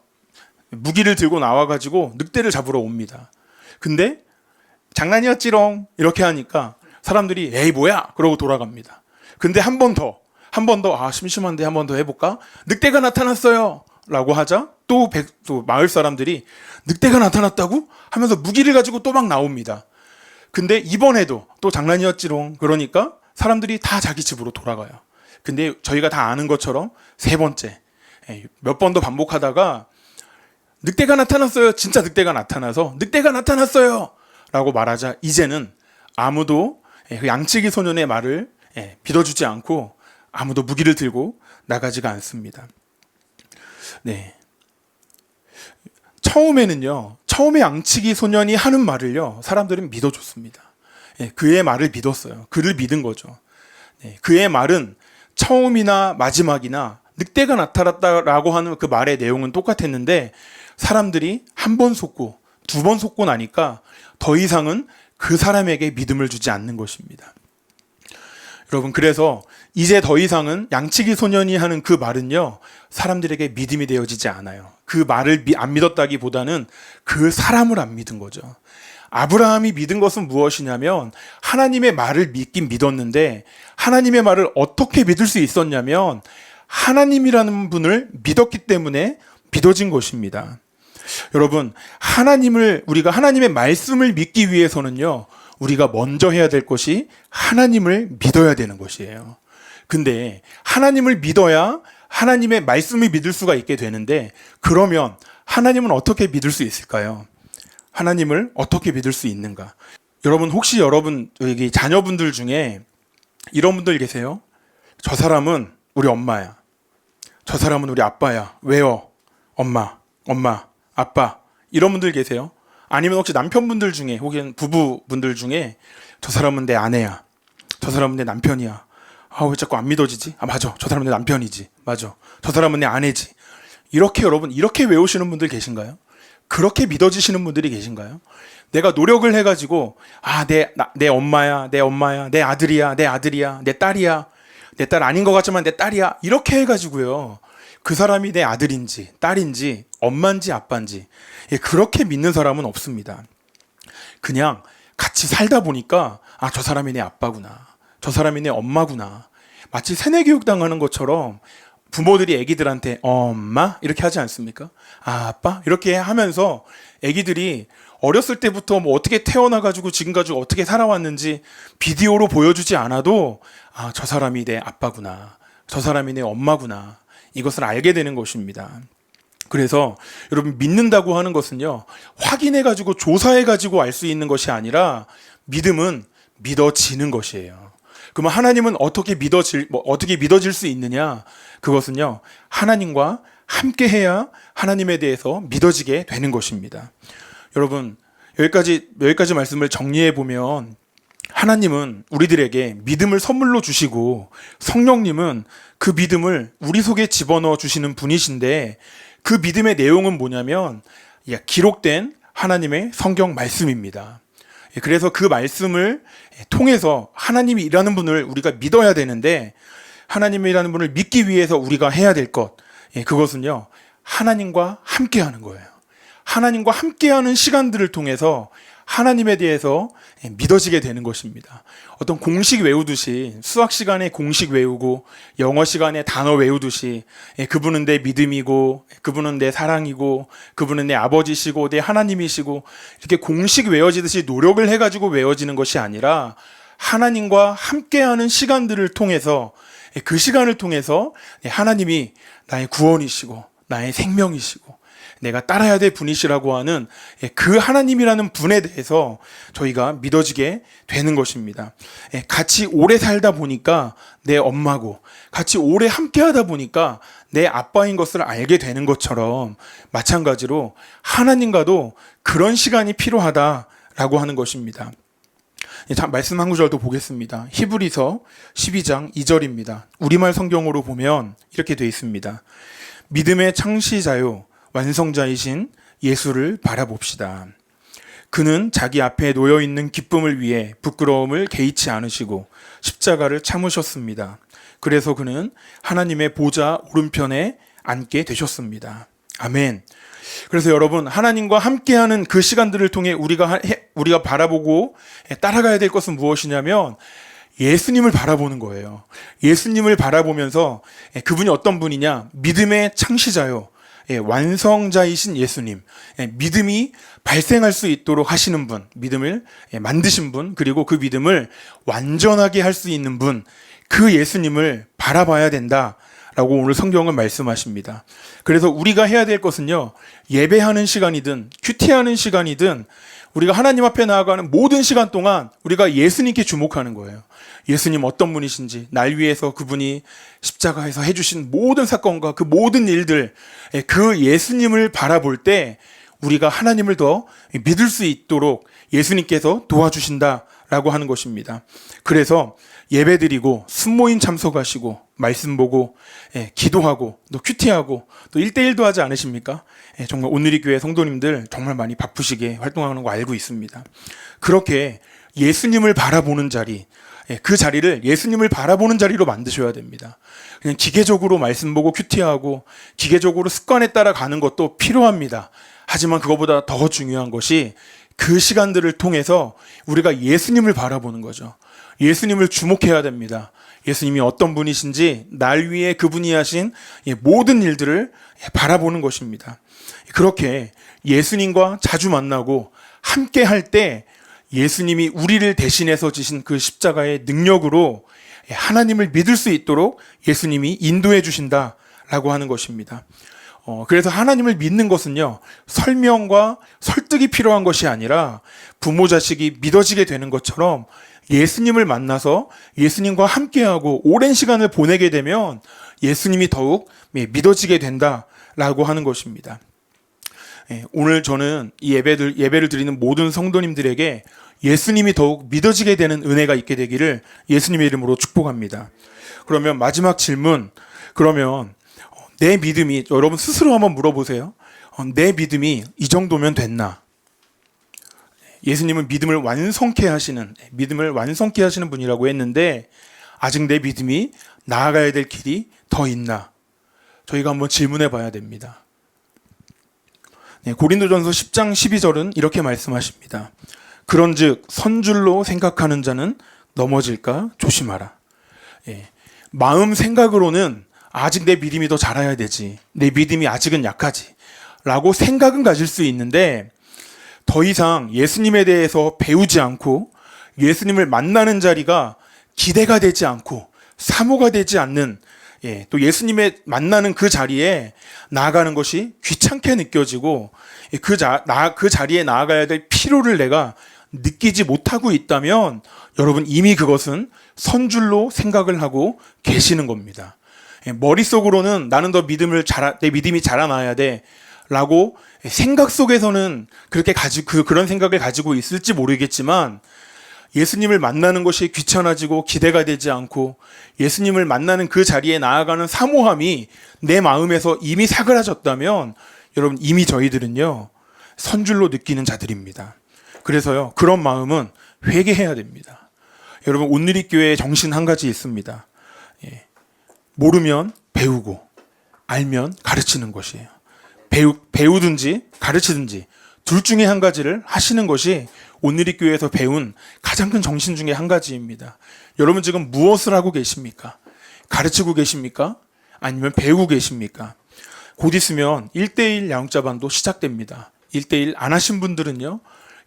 무기를 들고 나와가지고 늑대를 잡으러 옵니다. 근데 장난이었지롱 이렇게 하니까 사람들이 에이 뭐야 그러고 돌아갑니다. 근데 한 번 더 심심한데 한 번 더 해볼까? 늑대가 나타났어요 라고 하자 또 마을 사람들이 늑대가 나타났다고? 하면서 무기를 가지고 또 막 나옵니다. 근데 이번에도 또 장난이었지롱 그러니까 사람들이 다 자기 집으로 돌아가요. 근데 저희가 다 아는 것처럼 세 번째 몇 번 더 반복하다가 늑대가 나타났어요. 진짜 늑대가 나타나서 늑대가 나타났어요 라고 말하자 이제는 아무도 그 양치기 소년의 말을 믿어주지 않고 아무도 무기를 들고 나가지가 않습니다. 네. 처음에 양치기 소년이 하는 말을요, 사람들은 믿어줬습니다. 그의 말을 믿었어요. 그를 믿은 거죠. 그의 말은 처음이나 마지막이나 늑대가 나타났다라고 하는 그 말의 내용은 똑같았는데 사람들이 한 번 속고 두 번 속고 나니까 더 이상은 그 사람에게 믿음을 주지 않는 것입니다. 여러분, 그래서 이제 더 이상은 양치기 소년이 하는 그 말은요, 사람들에게 믿음이 되어지지 않아요. 그 말을 안 믿었다기보다는 그 사람을 안 믿은 거죠. 아브라함이 믿은 것은 무엇이냐면 하나님의 말을 믿긴 믿었는데 하나님의 말을 어떻게 믿을 수 있었냐면 하나님이라는 분을 믿었기 때문에 믿어진 것입니다. 여러분, 우리가 하나님의 말씀을 믿기 위해서는요, 우리가 먼저 해야 될 것이 하나님을 믿어야 되는 것이에요. 근데 하나님을 믿어야 하나님의 말씀을 믿을 수가 있게 되는데, 그러면 하나님은 어떻게 믿을 수 있을까요? 하나님을 어떻게 믿을 수 있는가? 여러분, 혹시 여러분 여기 자녀분들 중에 이런 분들 계세요? 저 사람은 우리 엄마야. 저 사람은 우리 아빠야. 왜요? 엄마, 아빠. 이런 분들 계세요? 아니면 혹시 남편분들 중에 혹은 부부분들 중에 저 사람은 내 아내야. 저 사람은 내 남편이야. 아, 왜 자꾸 안 믿어지지? 아, 맞아. 저 사람은 내 남편이지. 맞아. 저 사람은 내 아내지. 이렇게 여러분, 이렇게 외우시는 분들 계신가요? 그렇게 믿어지시는 분들이 계신가요? 내가 노력을 해가지고, 아, 내 엄마야, 내 아들이야, 내 딸이야, 내 딸 아닌 것 같지만 내 딸이야. 이렇게 해가지고요. 그 사람이 내 아들인지, 딸인지, 엄마인지, 아빠인지, 그렇게 믿는 사람은 없습니다. 그냥 같이 살다 보니까, 아, 저 사람이 내 아빠구나. 저 사람이 내 엄마구나. 마치 세뇌교육 당하는 것처럼 부모들이 애기들한테 엄마 이렇게 하지 않습니까? 아, 아빠 이렇게 하면서 애기들이 어렸을 때부터 뭐 어떻게 태어나가지고 지금까지 어떻게 살아왔는지 비디오로 보여주지 않아도 아, 저 사람이 내 아빠구나. 저 사람이 내 엄마구나. 이것을 알게 되는 것입니다. 그래서 여러분, 믿는다고 하는 것은요, 확인해가지고 조사해가지고 알 수 있는 것이 아니라 믿음은 믿어지는 것이에요. 그러면 하나님은 어떻게 믿어질 수 있느냐? 그것은요, 하나님과 함께 해야 하나님에 대해서 믿어지게 되는 것입니다. 여러분, 여기까지 말씀을 정리해 보면 하나님은 우리들에게 믿음을 선물로 주시고 성령님은 그 믿음을 우리 속에 집어넣어 주시는 분이신데, 그 믿음의 내용은 뭐냐면 기록된 하나님의 성경 말씀입니다. 그래서 그 말씀을 통해서 하나님이 일하는 분을 우리가 믿어야 되는데, 하나님이라는 분을 믿기 위해서 우리가 해야 될 것, 그것은요, 하나님과 함께하는 거예요. 하나님과 함께하는 시간들을 통해서 하나님에 대해서 믿어지게 되는 것입니다. 어떤 공식 외우듯이, 수학 시간에 공식 외우고 영어 시간에 단어 외우듯이 그분은 내 믿음이고 그분은 내 사랑이고 그분은 내 아버지시고 내 하나님이시고 이렇게 공식 외워지듯이 노력을 해가지고 외워지는 것이 아니라 하나님과 함께하는 시간들을 통해서, 그 시간을 통해서 하나님이 나의 구원이시고 나의 생명이시고 내가 따라야 될 분이시라고 하는 그 하나님이라는 분에 대해서 저희가 믿어지게 되는 것입니다. 같이 오래 살다 보니까 내 엄마고, 같이 오래 함께 하다 보니까 내 아빠인 것을 알게 되는 것처럼, 마찬가지로 하나님과도 그런 시간이 필요하다라고 하는 것입니다. 말씀 한 구절 더 보겠습니다. 히브리서 12장 2절입니다. 우리말 성경으로 보면 이렇게 되어 있습니다. 믿음의 창시자요 완성자이신 예수를 바라봅시다. 그는 자기 앞에 놓여있는 기쁨을 위해 부끄러움을 개의치 않으시고 십자가를 참으셨습니다. 그래서 그는 하나님의 보좌 오른편에 앉게 되셨습니다. 아멘. 그래서 여러분, 하나님과 함께하는 그 시간들을 통해 우리가 바라보고 따라가야 될 것은 무엇이냐면 예수님을 바라보는 거예요. 예수님을 바라보면서 그분이 어떤 분이냐? 믿음의 창시자요, 완성자이신 예수님, 믿음이 발생할 수 있도록 하시는 분, 믿음을 만드신 분, 그리고 그 믿음을 완전하게 할 수 있는 분, 그 예수님을 바라봐야 된다라고 오늘 성경은 말씀하십니다. 그래서 우리가 해야 될 것은요, 예배하는 시간이든 큐티하는 시간이든 우리가 하나님 앞에 나아가는 모든 시간 동안 우리가 예수님께 주목하는 거예요. 예수님 어떤 분이신지, 날 위해서 그분이 십자가에서 해주신 모든 사건과 그 모든 일들, 그 예수님을 바라볼 때 우리가 하나님을 더 믿을 수 있도록 예수님께서 도와주신다라고 하는 것입니다. 그래서 예배드리고 순모임 참석하시고 말씀 보고 기도하고 또 큐티하고 또 1대1도 하지 않으십니까? 정말 오늘이 교회 성도님들 정말 많이 바쁘시게 활동하는 거 알고 있습니다. 그렇게 예수님을 바라보는 자리, 그 자리를 예수님을 바라보는 자리로 만드셔야 됩니다. 그냥 기계적으로 말씀 보고 큐티하고 기계적으로 습관에 따라 가는 것도 필요합니다. 하지만 그것보다 더 중요한 것이 그 시간들을 통해서 우리가 예수님을 바라보는 거죠. 예수님을 주목해야 됩니다. 예수님이 어떤 분이신지 날 위해 그분이 하신 모든 일들을 바라보는 것입니다. 그렇게 예수님과 자주 만나고 함께 할 때 예수님이 우리를 대신해서 지신 그 십자가의 능력으로 하나님을 믿을 수 있도록 예수님이 인도해 주신다라고 하는 것입니다. 그래서 하나님을 믿는 것은요, 설명과 설득이 필요한 것이 아니라 부모 자식이 믿어지게 되는 것처럼 예수님을 만나서 예수님과 함께하고 오랜 시간을 보내게 되면 예수님이 더욱 믿어지게 된다라고 하는 것입니다. 오늘 저는 이 예배를 드리는 모든 성도님들에게 예수님이 더욱 믿어지게 되는 은혜가 있게 되기를 예수님의 이름으로 축복합니다. 그러면 마지막 질문, 그러면 내 믿음이, 여러분 스스로 한번 물어보세요. 내 믿음이 이 정도면 됐나? 예수님은 믿음을 완성케 하시는 분이라고 했는데 아직 내 믿음이 나아가야 될 길이 더 있나? 저희가 한번 질문해 봐야 됩니다. 고린도전서 10장 12절은 이렇게 말씀하십니다. 그런즉 선줄로 생각하는 자는 넘어질까 조심하라. 마음 생각으로는 아직 내 믿음이 더 자라야 되지, 내 믿음이 아직은 약하지 라고 생각은 가질 수 있는데 더 이상 예수님에 대해서 배우지 않고 예수님을 만나는 자리가 기대가 되지 않고 사모가 되지 않는, 또 예수님의 만나는 그 자리에 나아가는 것이 귀찮게 느껴지고 그 자리에 나아가야 될 필요를 내가 느끼지 못하고 있다면 여러분 이미 그것은 선줄로 생각을 하고 계시는 겁니다. 머릿속으로는 나는 더 내 믿음이 자라나야 돼 라고 생각 속에서는 그런 생각을 가지고 있을지 모르겠지만 예수님을 만나는 것이 귀찮아지고 기대가 되지 않고 예수님을 만나는 그 자리에 나아가는 사모함이 내 마음에서 이미 사그라졌다면 여러분 이미 저희들은요 선줄로 느끼는 자들입니다. 그래서요 그런 마음은 회개해야 됩니다. 여러분 온누리교회의 정신 한 가지 있습니다. 모르면 배우고 알면 가르치는 것이에요. 배우든지 가르치든지 둘 중에 한 가지를 하시는 것이 온누리교회에서 배운 가장 큰 정신 중에 한 가지입니다. 여러분 지금 무엇을 하고 계십니까? 가르치고 계십니까? 아니면 배우고 계십니까? 곧 있으면 1대1 야영자반도 시작됩니다. 1대1 안 하신 분들은요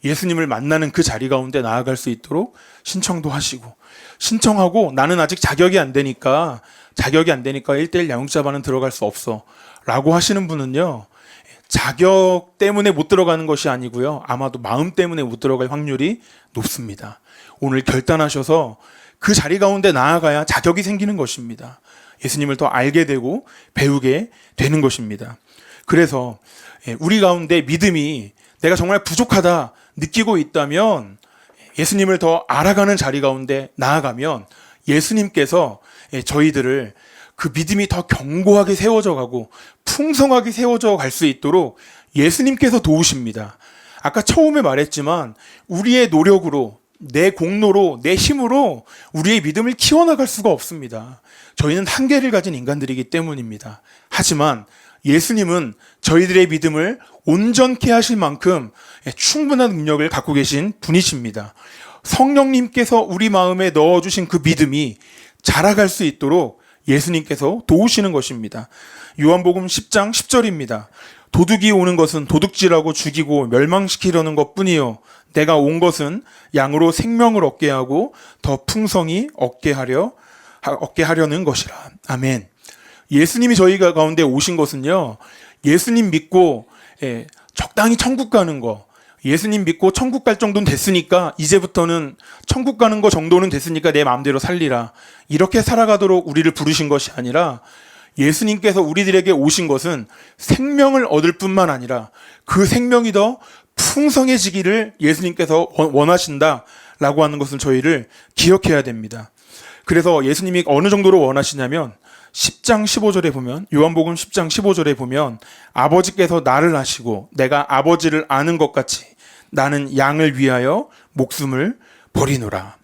예수님을 만나는 그 자리 가운데 나아갈 수 있도록 신청도 하시고, 신청하고 나는 아직 자격이 안 되니까 1대1 야영자반은 들어갈 수 없어 라고 하시는 분은요 자격 때문에 못 들어가는 것이 아니고요 아마도 마음 때문에 못 들어갈 확률이 높습니다. 오늘 결단하셔서 그 자리 가운데 나아가야 자격이 생기는 것입니다. 예수님을 더 알게 되고 배우게 되는 것입니다. 그래서 우리 가운데 믿음이 내가 정말 부족하다 느끼고 있다면 예수님을 더 알아가는 자리 가운데 나아가면 예수님께서 저희들을 그 믿음이 더 견고하게 세워져 가고 풍성하게 세워져 갈 수 있도록 예수님께서 도우십니다. 아까 처음에 말했지만 우리의 노력으로, 내 공로로, 내 힘으로 우리의 믿음을 키워나갈 수가 없습니다. 저희는 한계를 가진 인간들이기 때문입니다. 하지만 예수님은 저희들의 믿음을 온전케 하실 만큼 충분한 능력을 갖고 계신 분이십니다. 성령님께서 우리 마음에 넣어주신 그 믿음이 자라갈 수 있도록 예수님께서 도우시는 것입니다. 요한복음 10장 10절입니다. 도둑이 오는 것은 도둑질하고 죽이고 멸망시키려는 것뿐이요 내가 온 것은 양으로 생명을 얻게 하고 더 풍성히 얻게 하려는 것이라. 아멘. 예수님이 저희 가운데 오신 것은요 예수님 믿고 적당히 천국 가는 거, 예수님 믿고 천국 갈 정도는 됐으니까 이제부터는 천국 가는 거 정도는 됐으니까 내 마음대로 살리라 이렇게 살아가도록 우리를 부르신 것이 아니라 예수님께서 우리들에게 오신 것은 생명을 얻을 뿐만 아니라 그 생명이 더 풍성해지기를 예수님께서 원하신다라고 하는 것을 저희를 기억해야 됩니다. 그래서 예수님이 어느 정도로 원하시냐면 10장 15절에 보면, 요한복음 10장 15절에 보면 아버지께서 나를 아시고 내가 아버지를 아는 것 같이 나는 양을 위하여 목숨을 버리노라.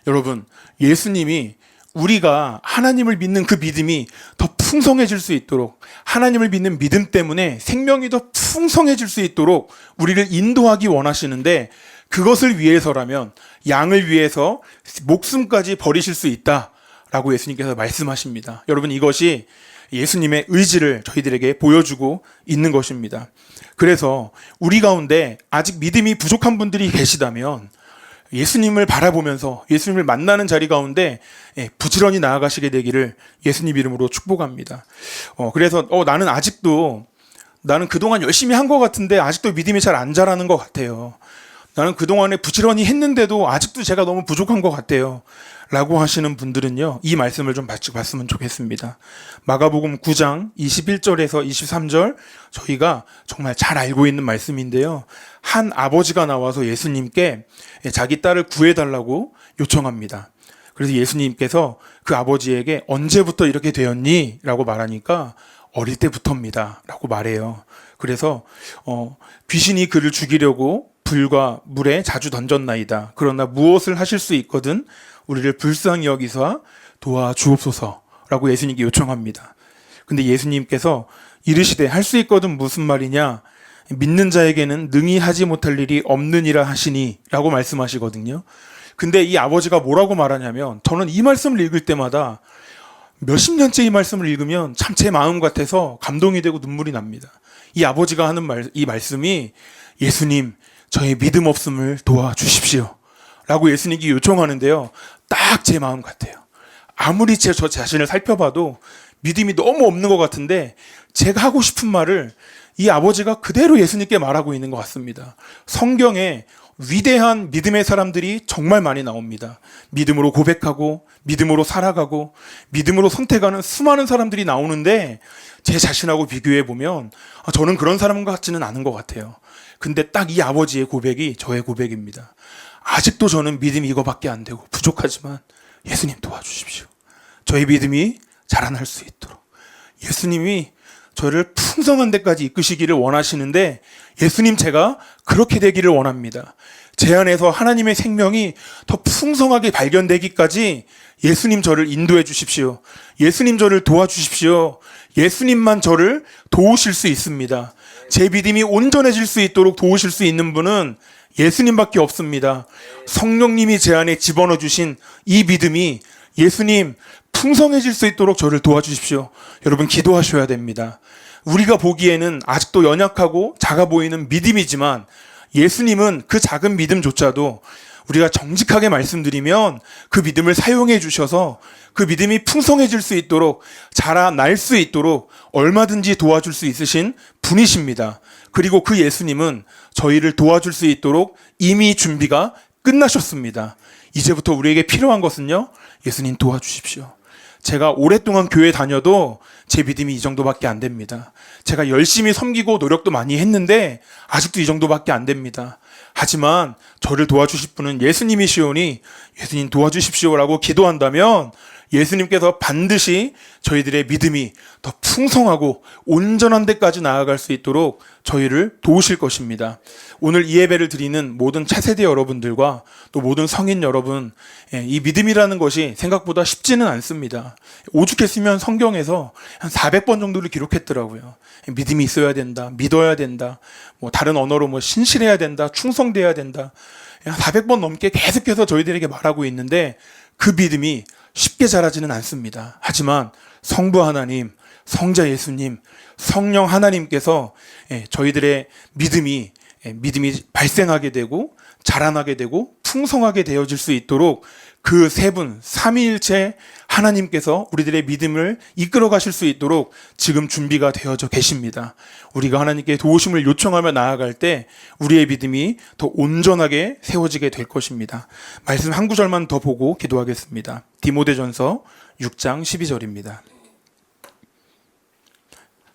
여러분, 예수님이 우리가 하나님을 믿는 그 믿음이 더 풍성해질 수 있도록, 하나님을 믿는 믿음 때문에 생명이 더 풍성해질 수 있도록 우리를 인도하기 원하시는데, 그것을 위해서라면 양을 위해서 목숨까지 버리실 수 있다라고 예수님께서 말씀하십니다. 여러분, 이것이 예수님의 의지를 저희들에게 보여주고 있는 것입니다. 그래서 우리 가운데 아직 믿음이 부족한 분들이 계시다면 예수님을 바라보면서 예수님을 만나는 자리 가운데 부지런히 나아가시게 되기를 예수님 이름으로 축복합니다. 그래서 나는 그동안 열심히 한 것 같은데 아직도 믿음이 잘 안 자라는 것 같아요. 나는 그동안에 부지런히 했는데도 아직도 제가 너무 부족한 것 같아요. 라고 하시는 분들은요, 이 말씀을 좀 봤으면 좋겠습니다. 마가복음 9장 21절에서 23절, 저희가 정말 잘 알고 있는 말씀인데요. 한 아버지가 나와서 예수님께 자기 딸을 구해달라고 요청합니다. 그래서 예수님께서 그 아버지에게 언제부터 이렇게 되었니? 라고 말하니까 어릴 때부터입니다. 라고 말해요. 그래서 귀신이 그를 죽이려고 불과 물에 자주 던졌나이다. 그러나 무엇을 하실 수 있거든 우리를 불쌍히 여기사 도와주옵소서라고 예수님께 요청합니다. 근데 예수님께서 이르시되 할 수 있거든 무슨 말이냐? 믿는 자에게는 능히 하지 못할 일이 없느니라 하시니 라고 말씀하시거든요. 근데 이 아버지가 뭐라고 말하냐면, 저는 이 말씀을 읽을 때마다 몇십 년째 이 말씀을 읽으면 참 제 마음 같아서 감동이 되고 눈물이 납니다. 이 아버지가 하는 이 말씀이, 예수님 저의 믿음 없음을 도와주십시오 라고 예수님께 요청하는데요, 딱 제 마음 같아요. 아무리 저 자신을 살펴봐도 믿음이 너무 없는 것 같은데 제가 하고 싶은 말을 이 아버지가 그대로 예수님께 말하고 있는 것 같습니다. 성경에 위대한 믿음의 사람들이 정말 많이 나옵니다. 믿음으로 고백하고 믿음으로 살아가고 믿음으로 선택하는 수많은 사람들이 나오는데, 제 자신하고 비교해 보면 저는 그런 사람 같지는 않은 것 같아요. 근데 딱 이 아버지의 고백이 저의 고백입니다. 아직도 저는 믿음이 이거밖에 안 되고 부족하지만 예수님 도와주십시오. 저의 믿음이 자라날 수 있도록 예수님이 저를 풍성한 데까지 이끄시기를 원하시는데, 예수님 제가 그렇게 되기를 원합니다. 제 안에서 하나님의 생명이 더 풍성하게 발견되기까지 예수님 저를 인도해 주십시오. 예수님 저를 도와주십시오. 예수님만 저를 도우실 수 있습니다. 제 믿음이 온전해질 수 있도록 도우실 수 있는 분은 예수님밖에 없습니다. 성령님이 제 안에 집어넣어 주신 이 믿음이 예수님 풍성해질 수 있도록 저를 도와주십시오. 여러분, 기도하셔야 됩니다. 우리가 보기에는 아직도 연약하고 작아 보이는 믿음이지만 예수님은 그 작은 믿음조차도 우리가 정직하게 말씀드리면 그 믿음을 사용해 주셔서 그 믿음이 풍성해질 수 있도록, 자라날 수 있도록 얼마든지 도와줄 수 있으신 분이십니다. 그리고 그 예수님은 저희를 도와줄 수 있도록 이미 준비가 끝나셨습니다. 이제부터 우리에게 필요한 것은요, 예수님 도와주십시오. 제가 오랫동안 교회 다녀도 제 믿음이 이 정도밖에 안 됩니다. 제가 열심히 섬기고 노력도 많이 했는데 아직도 이 정도밖에 안 됩니다. 하지만 저를 도와주실 분은 예수님이시오니 예수님 도와주십시오라고 기도한다면 예수님께서 반드시 저희들의 믿음이 더 풍성하고 온전한 데까지 나아갈 수 있도록 저희를 도우실 것입니다. 오늘 이 예배를 드리는 모든 차세대 여러분들과 또 모든 성인 여러분, 이 믿음이라는 것이 생각보다 쉽지는 않습니다. 오죽했으면 성경에서 한 400번 정도를 기록했더라고요. 믿음이 있어야 된다, 믿어야 된다, 뭐 다른 언어로 신실해야 된다, 충성돼야 된다. 400번 넘게 계속해서 저희들에게 말하고 있는데 그 믿음이 쉽게 자라지는 않습니다. 하지만 성부 하나님, 성자 예수님, 성령 하나님께서 저희들의 믿음이 발생하게 되고 자라나게 되고 풍성하게 되어질 수 있도록 그 세 분, 삼위일체 하나님께서 우리들의 믿음을 이끌어 가실 수 있도록 지금 준비가 되어져 계십니다. 우리가 하나님께 도우심을 요청하며 나아갈 때 우리의 믿음이 더 온전하게 세워지게 될 것입니다. 말씀 한 구절만 더 보고 기도하겠습니다. 디모데전서 6장 12절입니다.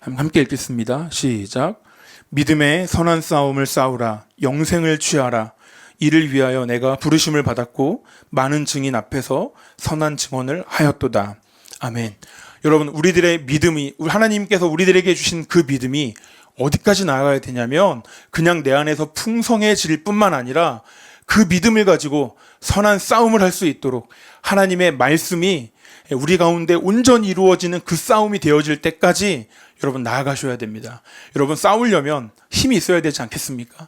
함께 읽겠습니다. 시작. 믿음의 선한 싸움을 싸우라. 영생을 취하라. 이를 위하여 내가 부르심을 받았고 많은 증인 앞에서 선한 증언을 하였도다. 아멘. 여러분, 우리들의 믿음이, 하나님께서 우리들에게 주신 그 믿음이 어디까지 나아가야 되냐면 그냥 내 안에서 풍성해질 뿐만 아니라 그 믿음을 가지고 선한 싸움을 할 수 있도록 하나님의 말씀이 우리 가운데 온전히 이루어지는 그 싸움이 되어질 때까지 여러분 나아가셔야 됩니다. 여러분, 싸우려면 힘이 있어야 되지 않겠습니까?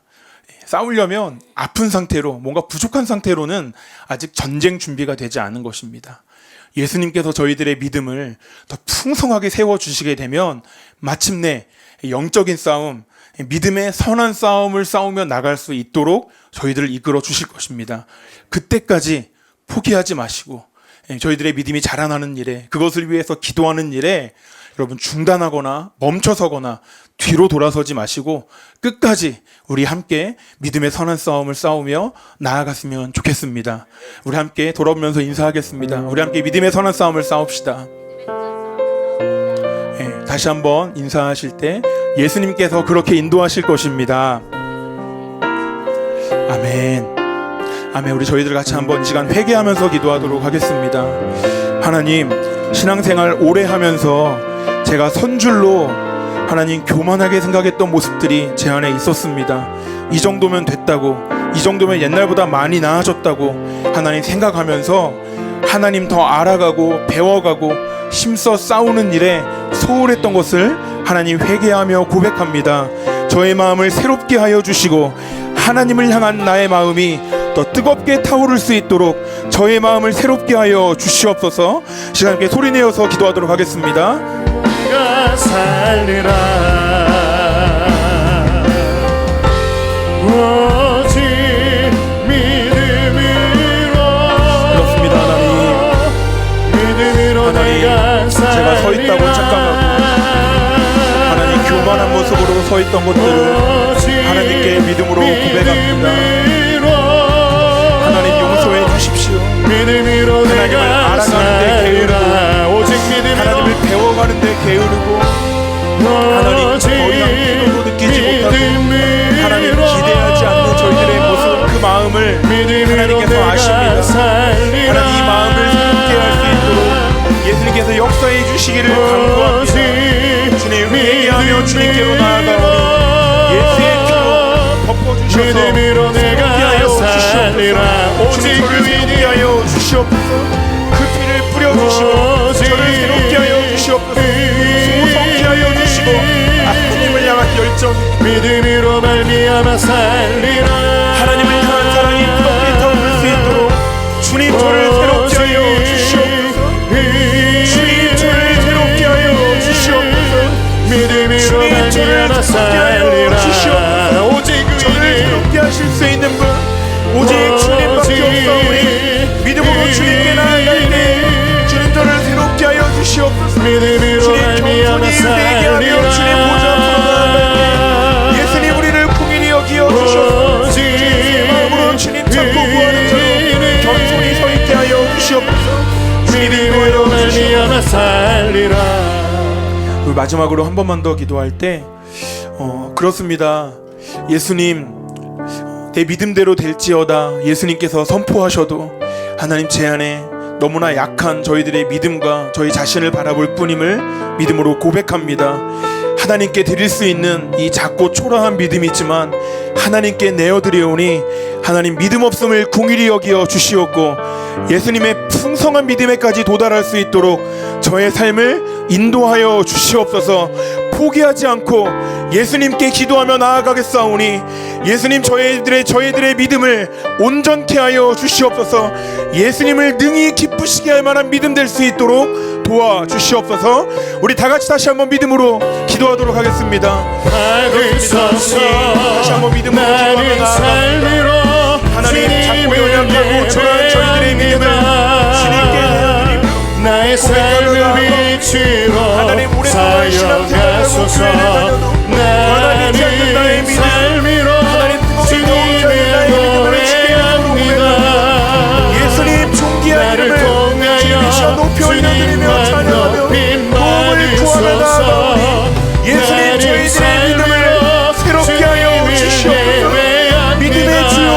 싸우려면 아픈 상태로, 뭔가 부족한 상태로는 아직 전쟁 준비가 되지 않은 것입니다. 예수님께서 저희들의 믿음을 더 풍성하게 세워주시게 되면 마침내 영적인 싸움, 믿음의 선한 싸움을 싸우며 나갈 수 있도록 저희들을 이끌어 주실 것입니다. 그때까지 포기하지 마시고 저희들의 믿음이 자라나는 일에, 그것을 위해서 기도하는 일에 여러분 중단하거나 멈춰서거나 뒤로 돌아서지 마시고 끝까지 우리 함께 믿음의 선한 싸움을 싸우며 나아갔으면 좋겠습니다. 우리 함께 돌아보면서 인사하겠습니다. 우리 함께 믿음의 선한 싸움을 싸웁시다. 다시 한번 인사하실 때 예수님께서 그렇게 인도하실 것입니다. 아멘. 아멘. 우리 저희들 같이 한번 이 시간 회개하면서 기도하도록 하겠습니다. 하나님, 신앙생활 오래 하면서 제가 선줄로 하나님 교만하게 생각했던 모습들이 제 안에 있었습니다. 이 정도면 됐다고, 이 정도면 옛날보다 많이 나아졌다고 하나님 생각하면서 하나님 더 알아가고 배워가고 힘써 싸우는 일에 소홀했던 것을 하나님 회개하며 고백합니다. 저의 마음을 새롭게 하여 주시고 하나님을 향한 나의 마음이 더 뜨겁게 타오를 수 있도록 저의 마음을 새롭게 하여 주시옵소서. 시간 함께 소리내어서 기도하도록 하겠습니다. 내가 살리라 오직 믿음으로. 그렇습니다. 하나님, 제가 서 있다고 착각하고 하나님 교만한 모습으로 서 있던 것들을 하나님께 믿음으로 고백합니다. 하나님 용서해 주십시오. 하나님을 알아가는데 게으르고 하나님을 배워가는데 게으르고 하나님 더 이상 기도도 느끼지 못하고 하나님 기대하지 않는 저희들의 모습, 그 마음을 하나님께서 아십니다. 하나님 이 마음을 새롭게 할 수 있도록 예수님께서 역사해 주시기를 간구합니다. 주님 회개하며 주님께로 나아가오니 예수의 피로 덮어주셔서 새롭게 하여 주시옵소서. 주님 저를 새롭게 하여 주시옵소서. 그 피를 뿌려주시고 저를 새롭게 하여 주시옵소서. 소성케 하여 주시고 하나님을 향한 열정, 믿음으로 말미암아 살리라. 하나님을 향한 사랑이 뜨겁게 타오를 수 있도록 주님 저를 새롭게 하여 주시옵소서. 주님 저를 새롭게 하여 주시옵소서. 믿음으로 말미암아 살리라. 오직 저를 새롭게 하실 수 있는 분 오직 주님밖에 없사오니 믿음으로 주님께 나아갈 때 주님 저를 새롭게 하여 주시옵소서. 믿음으로 말미암아 살리라. 주님 보좌 앞으로 나아갈 때 예수님 우리를 궁일이 여기어 주셔서 주님의 마음으로 주님 찾고 구하는 자로 겸손히 서 있게 하여 주시옵소서. 믿음으로 말미암아 살리라. 우리 마지막으로 한 번만 더 기도할 때 그렇습니다. 예수님, 내 믿음대로 될지어다 예수님께서 선포하셔도 하나님 제 안에 너무나 약한 저희들의 믿음과 저희 자신을 바라볼 뿐임을 믿음으로 고백합니다. 하나님께 드릴 수 있는 이 작고 초라한 믿음이지만 하나님께 내어드리오니 하나님 믿음 없음을 궁일이 여기어 주시옵고 예수님의 풍성한 믿음에까지 도달할 수 있도록 저의 삶을 인도하여 주시옵소서. 포기하지 않고 예수님께 기도하며 나아가겠사오니 예수님 저희들의 믿음을 온전케 하여 주시옵소서. 예수님을 능히 기쁘시게 할 만한 믿음 될 수 있도록 도와주시옵소서. 우리 다같이 다시 한번 믿음으로 기도하도록 하겠습니다. 다시 한번 믿음으로 기도하며 나아갑니다. 하나님 자꾸 연약하고 초라한 저희들의 믿음을 주님께 내어드리며 나의 삶을 비추러 하나님 오랫동안 신앙생활하고 교회를 다녀도 변화되지 않는 나의 믿음, 하나님 뜨겁게 타오르는 나의 믿음을 주께 고백합니다. 예수님 존귀한 이름을 주님이시여 높여 올려드리며 찬양하며 도움을 구하며 나아가오니 예수님 저희들의 믿음을 새롭게 하여 주시옵소서. 믿음의 주요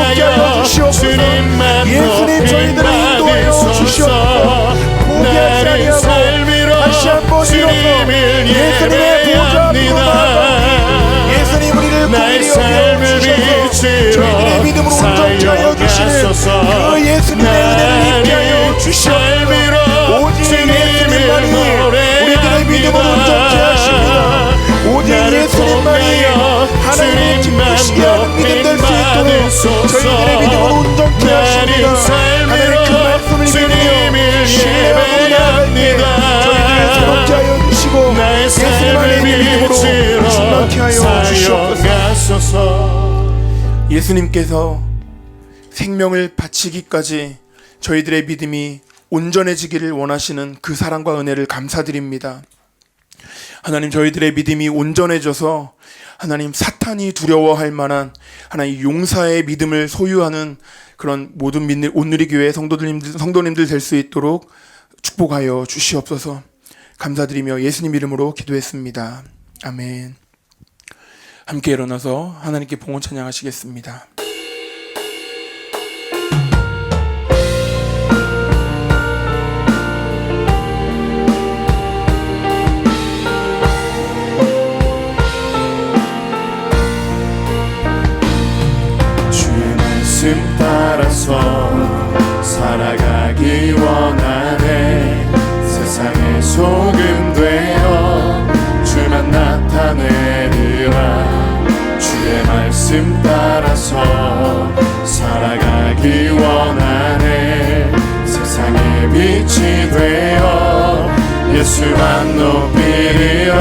함께 하여 주시옵소서. 예수님 저희들을 인도하여 주시옵소서. 포기하지 아니하고 다시 한번 일어서 예수님의 보좌 앞으로 나아가 예수님 우리를 공의히 여겨 주셔서 저희들의 믿음으로 온전케 하여 주시는 그 예수님의 은혜를 입게 하여 주시옵소서. 오직 예수님만이 우리들의 믿음을 온전케 하십니다. 오직 예수님만이 하나님의 기쁘시게 하는 믿음 될 수 있도록 저희들의 믿음을 온전케 하십니다. 하나님 그 말씀을 믿으며 신뢰하고 나아갑니다. 저희들을 새롭게 하여 주시고 예수님 안에 믿음으로 충만케 하여 주시옵소서. 예수님께서 생명을 바치기까지 저희들의 믿음이 온전해지기를 원하시는 그 사랑과 은혜를 감사드립니다. 하나님 저희들의 믿음이 온전해져서 하나님 사탄이 두려워할 만한 하나님 용사의 믿음을 소유하는 그런 모든 온누리교회 성도님들 될 수 있도록 축복하여 주시옵소서. 감사드리며 예수님 이름으로 기도했습니다. 아멘. 함께 일어나서 하나님께 봉헌 찬양하시겠습니다. 말씀 따라서 살아가기 원하네. 세상의 소금 되어 주만 나타내리라. 주의 말씀 따라서 살아가기 원하네. 세상의 빛이 되어 예수만 높이리라.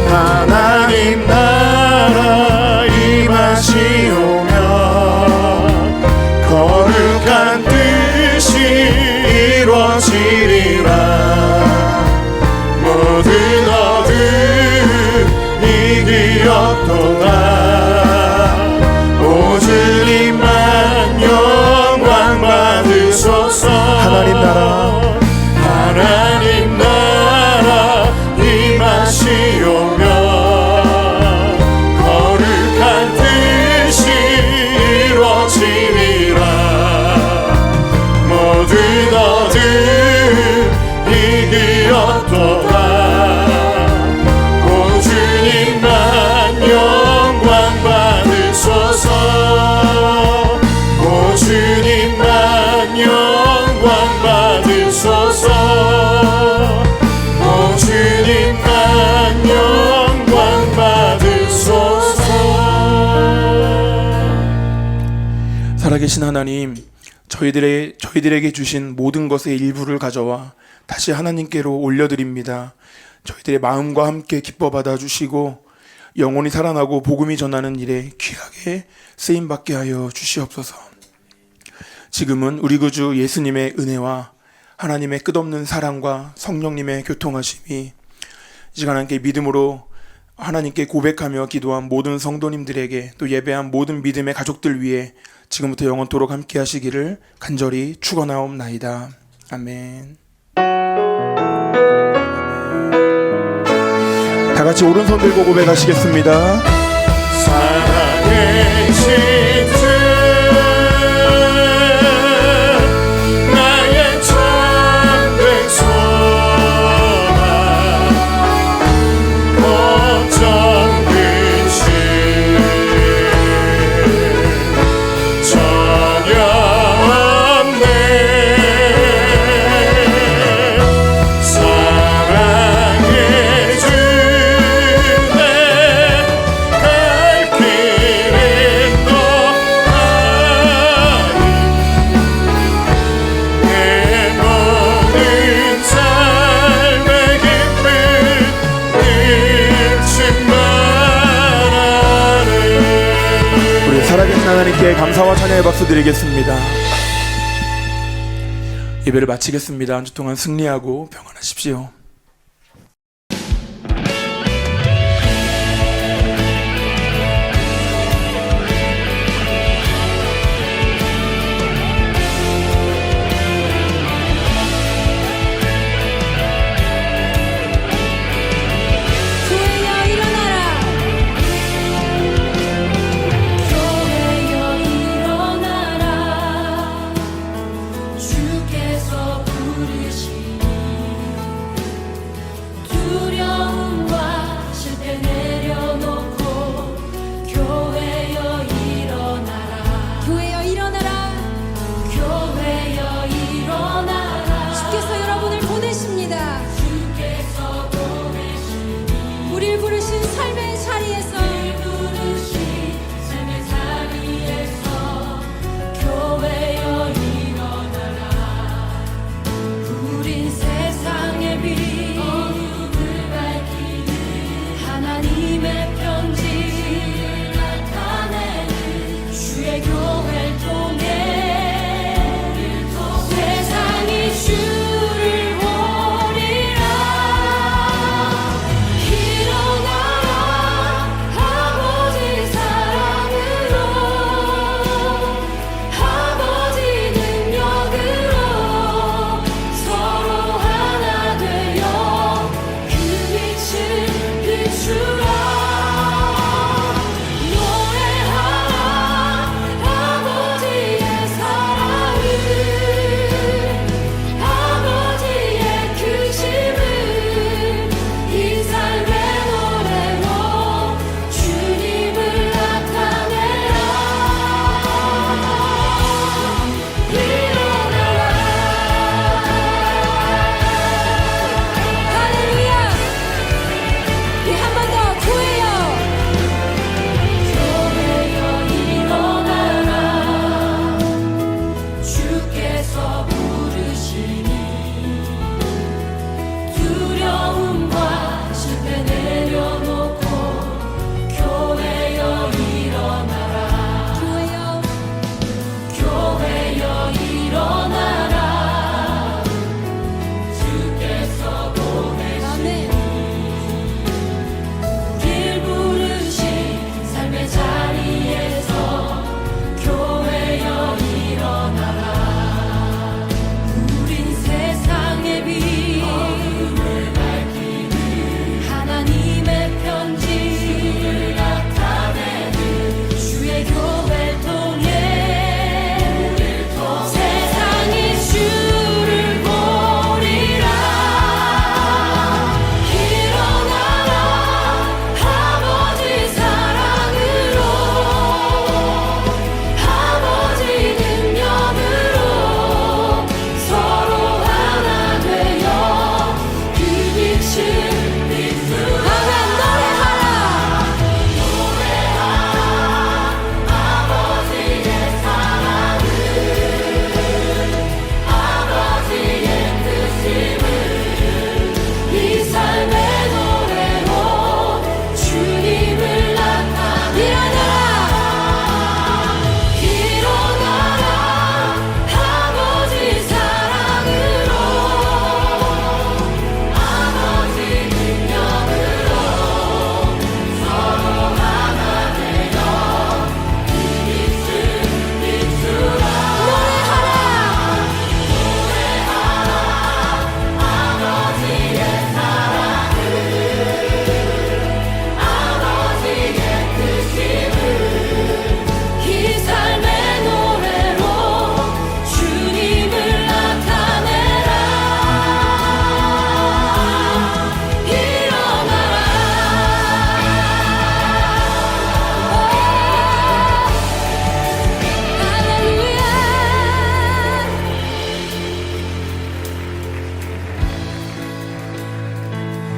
하나님 나라 임하시오며 거룩한 뜻이 이루어지리라. 모든 어둠 이기었도다. 오 주님만 영광 받으소서. 하나님 나라 임하시오며 거룩한 뜻이 이루어지리라. 모든 어둠 이기었도다. 오 주님만 영광 받으소서. 오 주님만 영광 받으소서. 오 주님만 영광 받으소서. 살아계신 하나님, 저희들에게 주신 모든 것의 일부를 가져와 다시 하나님께로 올려드립니다. 저희들의 마음과 함께 기뻐 받아주시고 영혼이 살아나고 복음이 전하는 일에 귀하게 쓰임받게 하여 주시옵소서. 지금은 우리 구주 예수님의 은혜와 하나님의 끝없는 사랑과 성령님의 교통하심이 이 시간 함께 믿음으로 하나님께 고백하며 기도한 모든 성도님들에게 또 예배한 모든 믿음의 가족들 위해 지금부터 영원토록 함께 하시기를 간절히 축원하옵나이다. 아멘. 다 같이 오른손 들고 고백하시겠습니다. 살아계신 주 나의 참된 소망 어쩜 근심 전혀 없네. 사랑해 주네 갈 길은 또 아니 내 모든 삶의 기쁨 잃지 말아네. 우리 살아계신 하나님께 감사와 찬양의 박수 드리겠습니다. 예배를 마치겠습니다. 한 주 동안 승리하고 평안하십시오. 교회여 일어나라. 교회여 주의 교회를 통해 세상이 주를 보리라. 일어나라 아버지 사랑으로 아버지 능력으로 서로 하나 되어 그 빛을 비추라.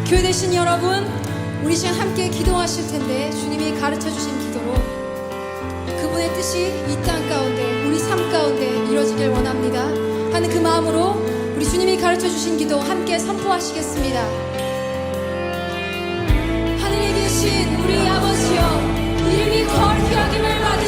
교회 되신 여러분, 우리 시간 함께 기도하실 텐데 주님이 가르쳐 주신 기도로 그분의 뜻이 이 땅 가운데 우리 삶 가운데 이루어지길 원합니다 하는 그 마음으로 우리 주님이 가르쳐 주신 기도 함께 선포하시겠습니다. 하늘에 계신 우리 아버지여, 이름이 거룩히 여김을 받으시옵소서.